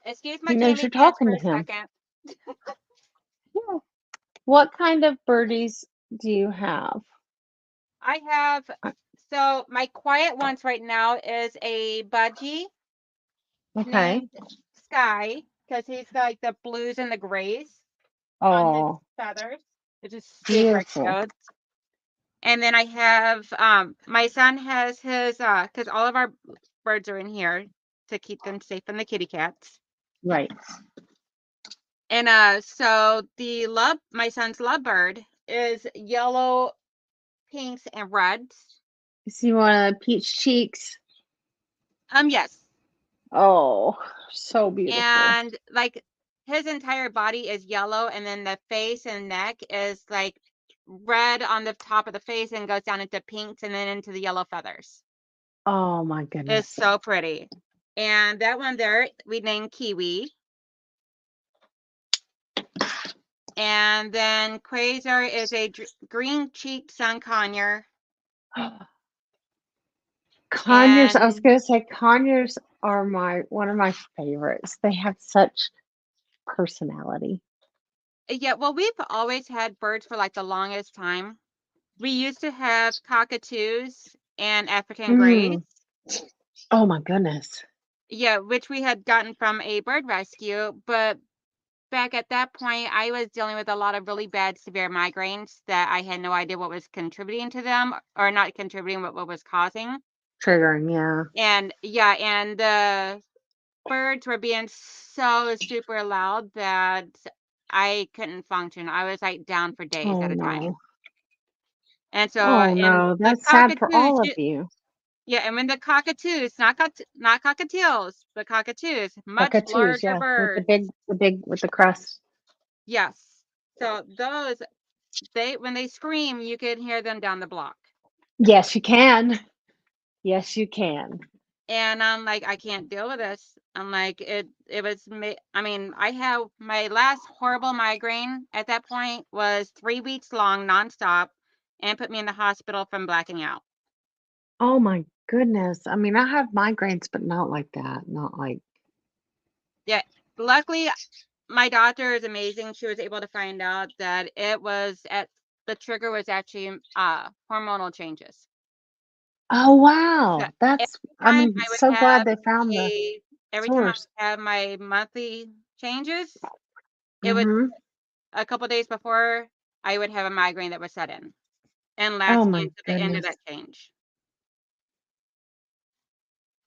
Excuse my He knows Jamie you're pants talking for to a him. second. Yeah. What kind of birdies do you have? I have, so my quiet ones right now is a budgie Okay. named Sky because he's got like the blues and the grays on his Oh, feathers. It's just super beautiful. cute. And then I have my son has his because all of our birds are in here to keep them safe from the kitty cats. Right. And so my son's lovebird is yellow, pinks, and reds. You see one of the peach cheeks? Yes. Oh, so beautiful. And like his entire body is yellow, and then the face and neck is like red on the top of the face and goes down into pinks and then into the yellow feathers. Oh my It's goodness. so pretty. And that one there we named Kiwi. And then Quasar is a green cheeked sun conure. Conyers, I was And gonna say Conyers are one of my favorites. They have such personality. yeah, well, we've always had birds for like the longest time. We used to have cockatoos and African grays. Mm. Oh my goodness. Yeah, which we had gotten from a bird rescue, but back at that point, I was dealing with a lot of really bad, severe migraines that I had no idea what was contributing to them, or not contributing, but what was causing. Triggering, yeah. And yeah, and the birds were being so super loud that I couldn't function. I was like down for days Oh at a no. time. And so, Oh and no, the that's sad for cockatoos, all of you. yeah, and when the cockatoos, not cockatiels, but cockatoos, much Cockatoos, larger yeah, with birds. with the crest. Yes. So those, when they scream, you can hear them down the block. Yes, you can. Yes, you can. And I'm like, I can't deal with this. I'm like, I mean, I have my last horrible migraine at that point was 3 weeks long, nonstop, and put me in the hospital from blacking out. Oh my goodness. I mean, I have migraines, but not like that. Not like, Yeah. Luckily, my doctor is amazing. She was able to find out that the trigger was actually hormonal changes. oh So wow. time I'm I would so glad have they found the every time I source. would have my monthly changes, it would Mm-hmm. a couple days before I would have a migraine that would set in and Oh last me my until the end of goodness. that change.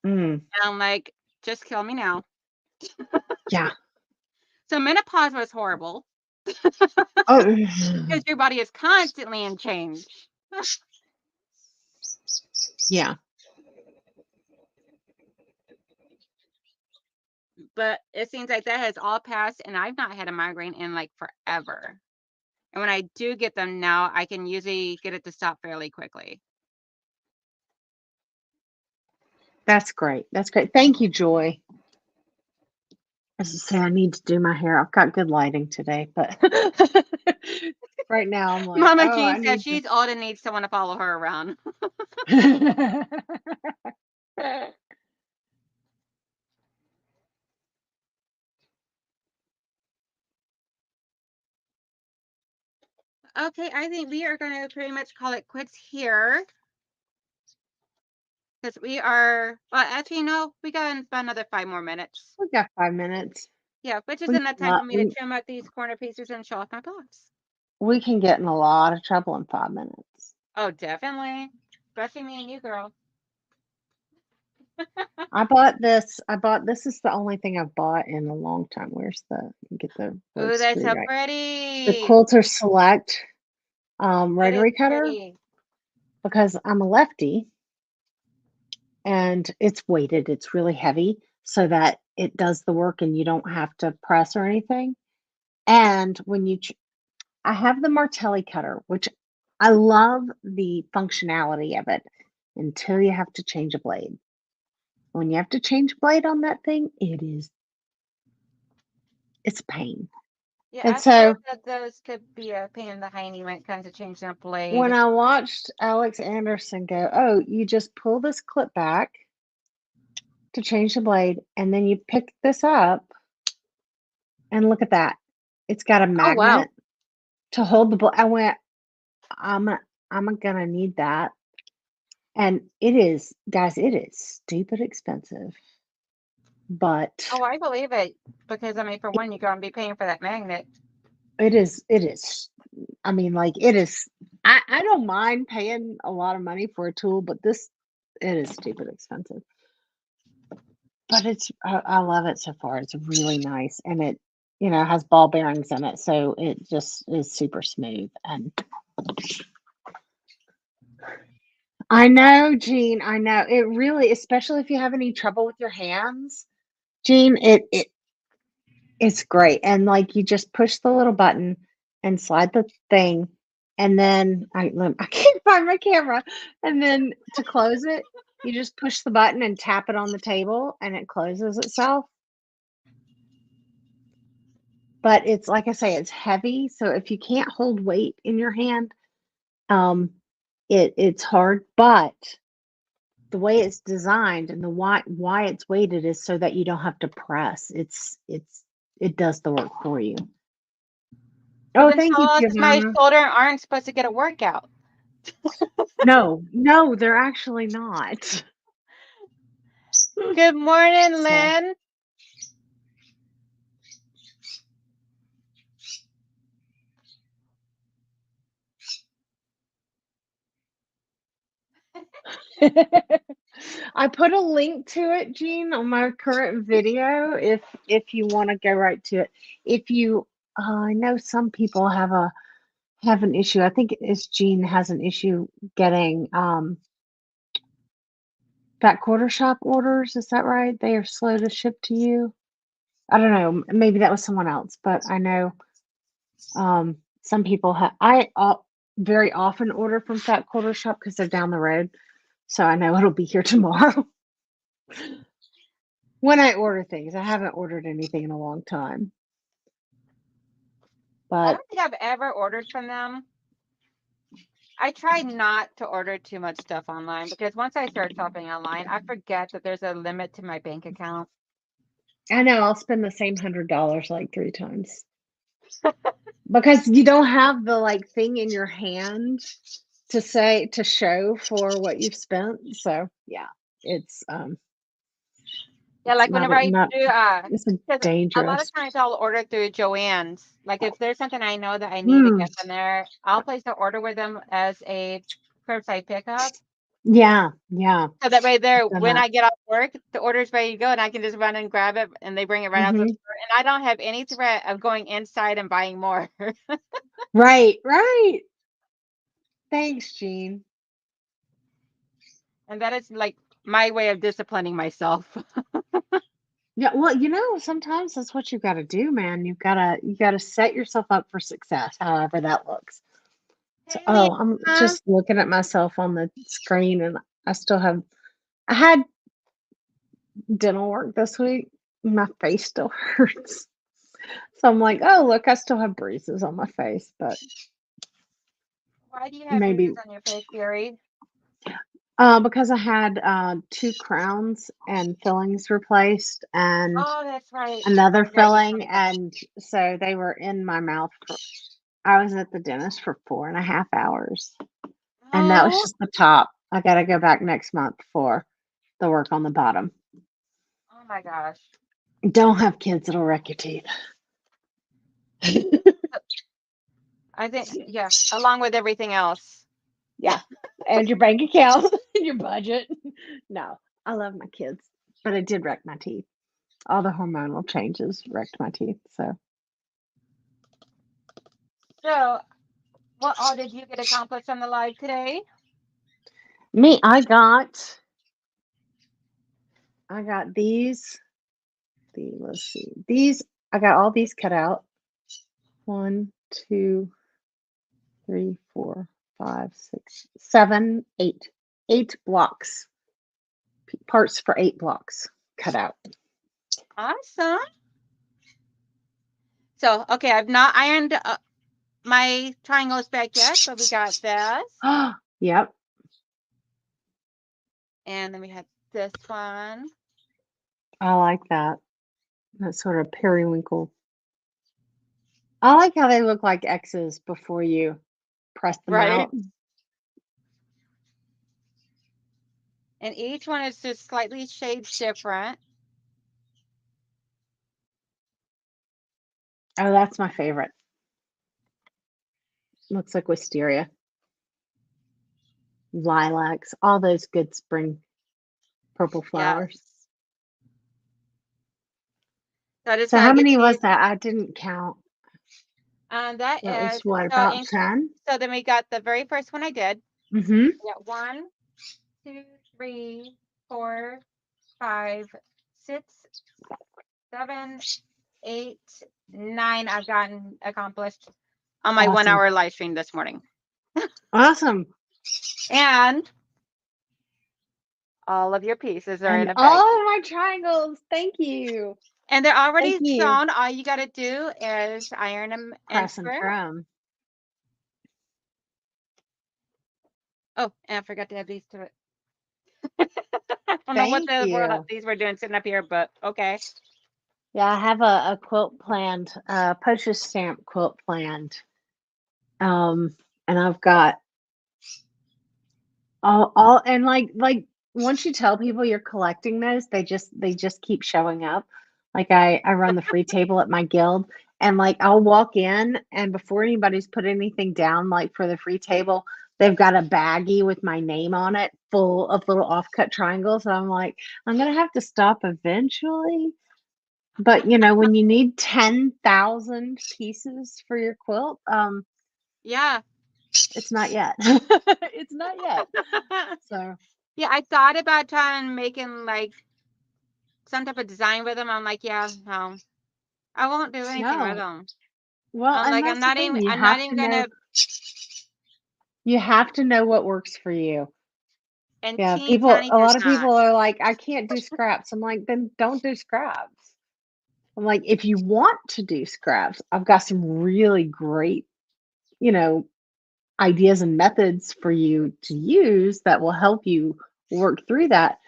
Mm. And I'm like, just kill me now. Yeah. So menopause was horrible Oh, because your body is constantly in change. yeah. But it seems like that has all passed, and I've not had a migraine in like forever. And when I do get them now, I can usually get it to stop fairly quickly. That's great. That's great. Thank you, Joy. As I say, I need to do my hair. I've got good lighting today, but right now I'm like, Mama oh, G I said need to. she's old and needs someone to follow her around. Okay, I think we are going to pretty much call it quits here. Because we are, well, actually, no, we got about another 5 more minutes. We got 5 minutes. Yeah, which is We enough time lot for me to we trim out these corner pieces and show off my blocks. we can get in a lot of trouble in 5 minutes. Oh, definitely. Especially me and you, girl. This is the only thing I've bought in a long time. Get the word Ooh, that's screwed so right. The pretty. Quilter Select That is rotary cutter, pretty. because I'm a lefty and it's weighted. It's really heavy so that it does the work and you don't have to press or anything. And I have the Martelli cutter, which I love the functionality of it until you have to change a blade. When you have to change a blade on that thing, it's a pain. Yeah, And I've heard so that those could be a pain in the hiney when it comes to changing a when blade. I watched Alex Anderson go, oh, you just pull this clip back to change the blade, and then you pick this up, and look at that. It's got a Oh, wow. magnet to hold the blade. I went, I'm gonna need that. And it is, guys, it is stupid expensive. But Oh, I believe it. Because, I mean, for one, you're going to be paying for that magnet. it is. I mean, like it is. I don't mind paying a lot of money for a tool, but it is stupid expensive. But I love it so far. It's really nice, and it has ball bearings in it, so it just is super smooth. And I know, Jean, I know it really, especially if you have any trouble with your hands, Jean, it's great. And like you just push the little button and slide the thing, and then I can't find my camera. And then to close it, you just push the button and tap it on the table, and it closes itself. But it's like I say, it's heavy, so if you can't hold weight in your hand, it's hard. But the way it's designed and the why it's weighted is so that you don't have to press. It does the work for you. Well, Oh, then thank tell you, us my Giovanna. shoulder and arm supposed to get a workout. No, they're actually not. Good morning, So Lynn. I put a link to it, Jean, on my current video if you want to go right to it. If you I know some people have an issue. I think it's Jean has an issue getting fat quarter shop orders. Is that right? They are slow to ship to you. I don't know. Maybe that was someone else, but I know some people have. Very often order from Fat Quarter Shop because they're down the road, so I know it'll be here tomorrow. When I order things, I haven't ordered anything in a long time, I but don't think I've ever ordered from them. I try not to order too much stuff online because once I start shopping online, I forget that there's a limit to my bank account. I know I'll spend the same $100 like 3 times because you don't have the like thing in your hand to show for what you've spent. So yeah, it's Yeah, like whenever I not do, it's because a lot of dangerous. times I'll order through Joann's. Like if there's something I know that I need to Hmm. get from there, I'll place the order with them as a curbside pickup. Yeah. So that way there, Done when that. I get off work, the order's ready to go and I can just run and grab it and they bring it right out the Hmm. store. And I don't have any threat of going inside and buying more. Right. Thanks, Jean. And that is like my way of disciplining myself. Yeah, well, sometimes that's what you got to do, man. You gotta set yourself up for success, however that looks. So, Hey, oh, I'm Lena. just looking at myself on the screen, and I had dental work this week. My face still hurts, so I'm like, oh, look, I still have bruises on my face, but Why do you have maybe bruises on your face, Gary? because I had 2 crowns and fillings replaced, and Oh, that's right. another Yeah, you filling, told me that. and so they were in my mouth I was at the dentist for 4.5 hours, and that was Oh, just the top. I gotta go back next month for the work on the bottom. oh my gosh. Don't have kids, it'll wreck your teeth. I think, yeah, along with everything else. Yeah, and your bank account and your budget. No, I love my kids, but it did wreck my teeth. All the hormonal changes wrecked my teeth. So So, what all did you get accomplished on the live today? me, I got these. Let's see. These I got all these cut out. 1, 2, 3, 4, 5, 6, 7, 8. 8 blocks. Parts for 8 blocks cut out. Awesome. So, okay, I've not ironed my triangles back yet, but we got this. Yep. And then we have this one. I like that. That sort of periwinkle. I like how they look like X's before you press them Right. out. And each one is just slightly shades different. Oh, that's my favorite. Looks like wisteria. Lilacs, all those good spring purple Yes. flowers. So I just So gotta how get many was these. that? I didn't count. That That was is what, so about 10? so then we got the very first one I did. Mm-hmm. We got 1, 2, 3, 4, 5, 6, 7, 8, 9 I've gotten accomplished on my 1 Awesome. hour live stream this morning. Awesome. And all of your pieces are in And a bag. all of my triangles. Thank you. And they're already Thank you. sewn. All you got to do is iron them and Press and screw. trim. Oh, and I forgot to add these to it. don't know what Thank the world you. these were doing sitting up here, but okay. Yeah, I have a quilt planned, postage stamp quilt planned. And I've got all and like once you tell people you're collecting those, they just keep showing up. Like I run the free table at my guild, and like I'll walk in, and before anybody's put anything down, like for the free table, they've got a baggie with my name on it full of little offcut triangles. And I'm like, I'm gonna have to stop eventually. But when you need 10,000 pieces for your quilt, Yeah. it's not yet. It's not yet. So Yeah, I thought about trying making like some type of design with them. I'm like, yeah, no, I won't do anything with no. them. Well, I'm and like, that's the thing. You I'm not have even to know gonna you have to know what works for you. and Yeah, teeny people tiny a does lot of not. people are like, I can't do scraps. I'm like, then don't do scraps. I'm like, if you want to do scraps, I've got some really great, you know, ideas and methods for you to use that will help you work through that.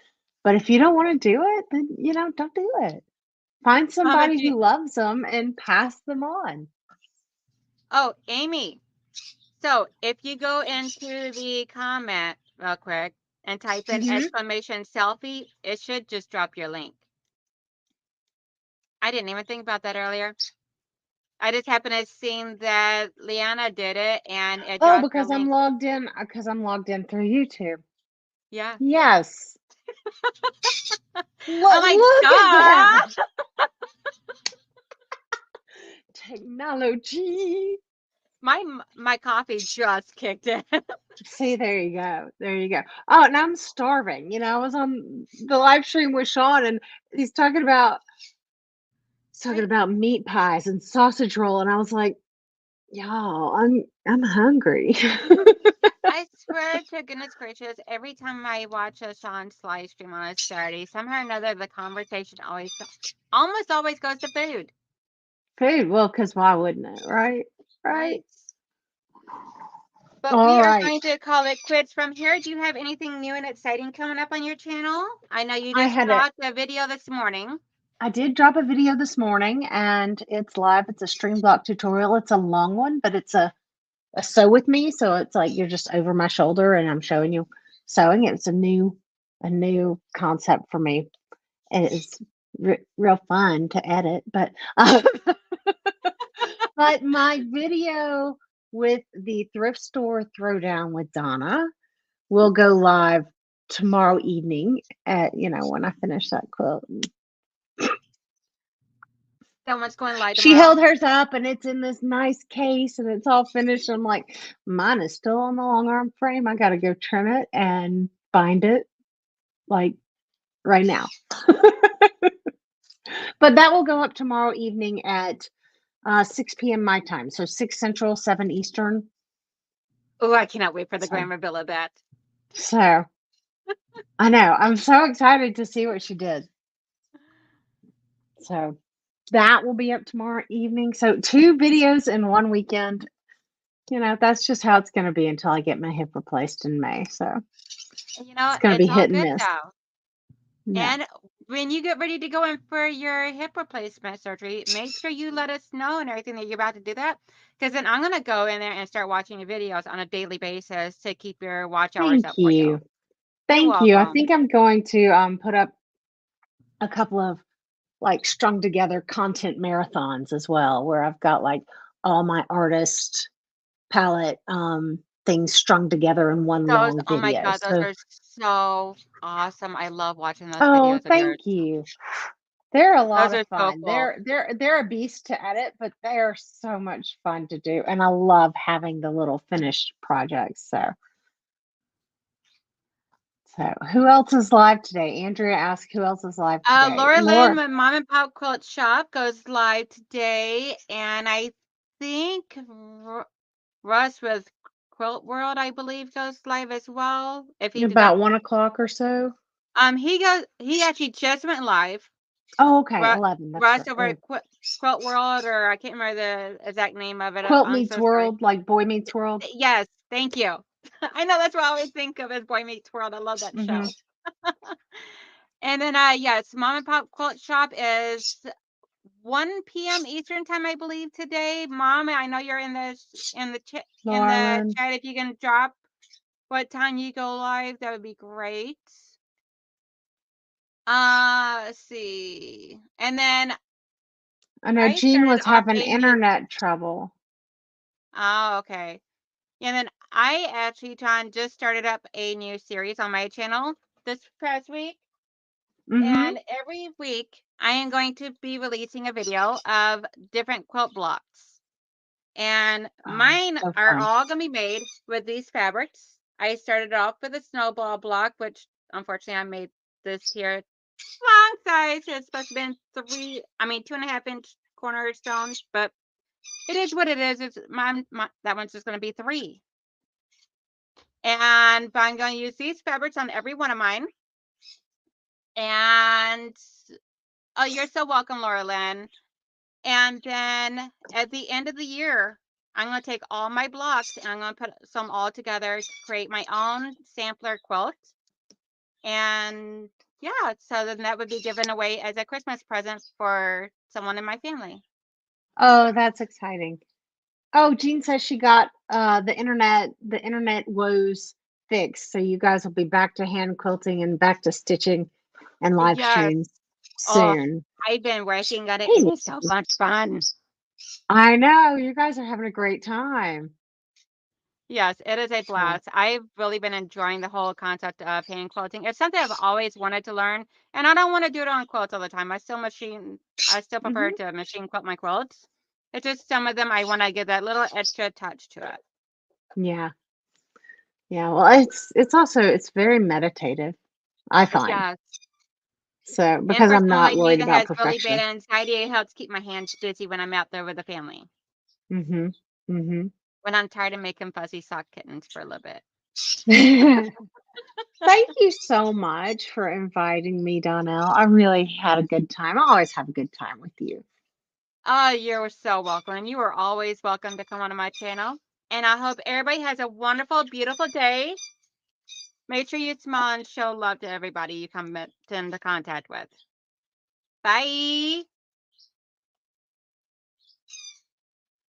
But if you don't want to do it, then don't do it. Find But somebody who loves them and pass them on. oh, Amy. So if you go into the comment real quick and type in Hmm. exclamation selfie, it should just drop your link. I didn't even think about that earlier. I just happened to see that Leanna did it and it Oh, dropped your because I'm link. logged in. Because I'm logged in through YouTube. Yeah. Yes. I'm like, Look at that duh. technology. My coffee just kicked in. See, there you go. There you go. Oh, and I'm starving. I was on the live stream with Sean, and he's talking about meat pies and sausage roll, and I was like, y'all, I'm hungry. I swear to goodness gracious, every time I watch a Sean's live stream on a Saturday, somehow or another the conversation almost always goes to food. Food. Well, because why wouldn't it? Right? Right. But All we are right. going to call it quits from here. Do you have anything new and exciting coming up on your channel? I know you I just had a dropped a video this morning. I did drop a video this morning, and it's live. It's a stream block tutorial. It's a long one, but it's a sew with me, so it's like you're just over my shoulder and I'm showing you sewing. It's a new concept for me, and it's real fun to edit. But but my video with the thrift store throwdown with Donna will go live tomorrow evening at when I finish that quilt. Someone's going live She tomorrow. held hers up, and it's in this nice case, and it's all finished. I'm like, mine is still on the long arm frame. I got to go trim it and bind it like right now. But that will go up tomorrow evening at 6 p.m. my time. So 6 Central, 7 Eastern. Oh, I cannot wait for the So, grand reveal of that. so I know. I'm so excited to see what she did. So that will be up tomorrow evening. So 2 videos in one weekend. That's just how it's going to be until I get my hip replaced in May. So it's going to be It's all hit and good miss. though. Yeah. And when you get ready to go in for your hip replacement surgery, make sure you let us know and everything that you're about to do that. Because then I'm going to go in there and start watching your videos on a daily basis to keep your watch hours Thank up for you. you. You're Thank you. I welcome. think I'm going to put up a couple of like strung together content marathons as well, where I've got like all my artist palette things strung together in one Those, long oh my video. God, those So, are so awesome. I love watching those oh, videos of yours. thank you. They're a lot Those of are so fun. cool. They're a beast to edit, but they are so much fun to do, and I love having the little finished projects. So who else is live today? Andrea asked who else is live today. Laura Lynn, Laura. my Mom and Pop Quilt Shop goes live today, and I think Russ with Quilt World, I believe, goes live as well. If he did not, About 1 o'clock or so. he actually just went live. Oh, okay, 11. That's Russ right. over at Quilt World, or I can't remember the exact name of it. Quilt I'm Meets so sorry. World, like Boy Meets World. Yes, thank you. I know that's what I always think of as Boy Meets World. I love that show. And then, yes, Mom and Pop Quilt Shop is 1 p.m. Eastern time, I believe, today. Mom, I know you're in the chat. Lauren. If you can drop what time you go live, that would be great. Let's see. And then I know I Jean started was off having a new. internet trouble. Oh, okay. And then I actually, John, just started up a new series on my channel this past week. And every week I am going to be releasing a video of different quilt blocks. And mine So are fun. all going to be made with these fabrics. I started off with a snowball block, which unfortunately I made this here long size. It's supposed to be 2.5-inch cornerstones, but it is what it is. It's that one's just going to be 3. And I'm going to use these fabrics on every one of mine. And oh, you're so welcome, Laura Lynn. And then at the end of the year, I'm going to take all my blocks and I'm going to put some all together to create my own sampler quilt. And yeah, so then that would be given away as a Christmas present for someone in my family. Oh, that's exciting. Oh, Jean says she got the internet woes fixed. So you guys will be back to hand quilting and back to stitching and live Yes. streams Oh, soon. I've been working on it. Hey, It is so much fun. I know you guys are having a great time. Yes, it is a blast. I've really been enjoying the whole concept of hand quilting. It's something I've always wanted to learn, and I don't want to do it on quilts all the time. I still prefer to machine quilt my quilts. It's just some of them I want to give that little extra touch to it. Yeah. Yeah. Well, it's very meditative, I find. Yes. So And because for I'm someone not like me worried that about has really perfection. bad anxiety, it helps keep my hands busy when I'm out there with the family. When I'm tired of making fuzzy sock kittens for a little bit. Thank you so much for inviting me, Donnell. I really had a good time. I always have a good time with you. Oh, you're so welcome. And you are always welcome to come onto my channel. And I hope everybody has a wonderful, beautiful day. Make sure you smile and show love to everybody you come into contact with. Bye.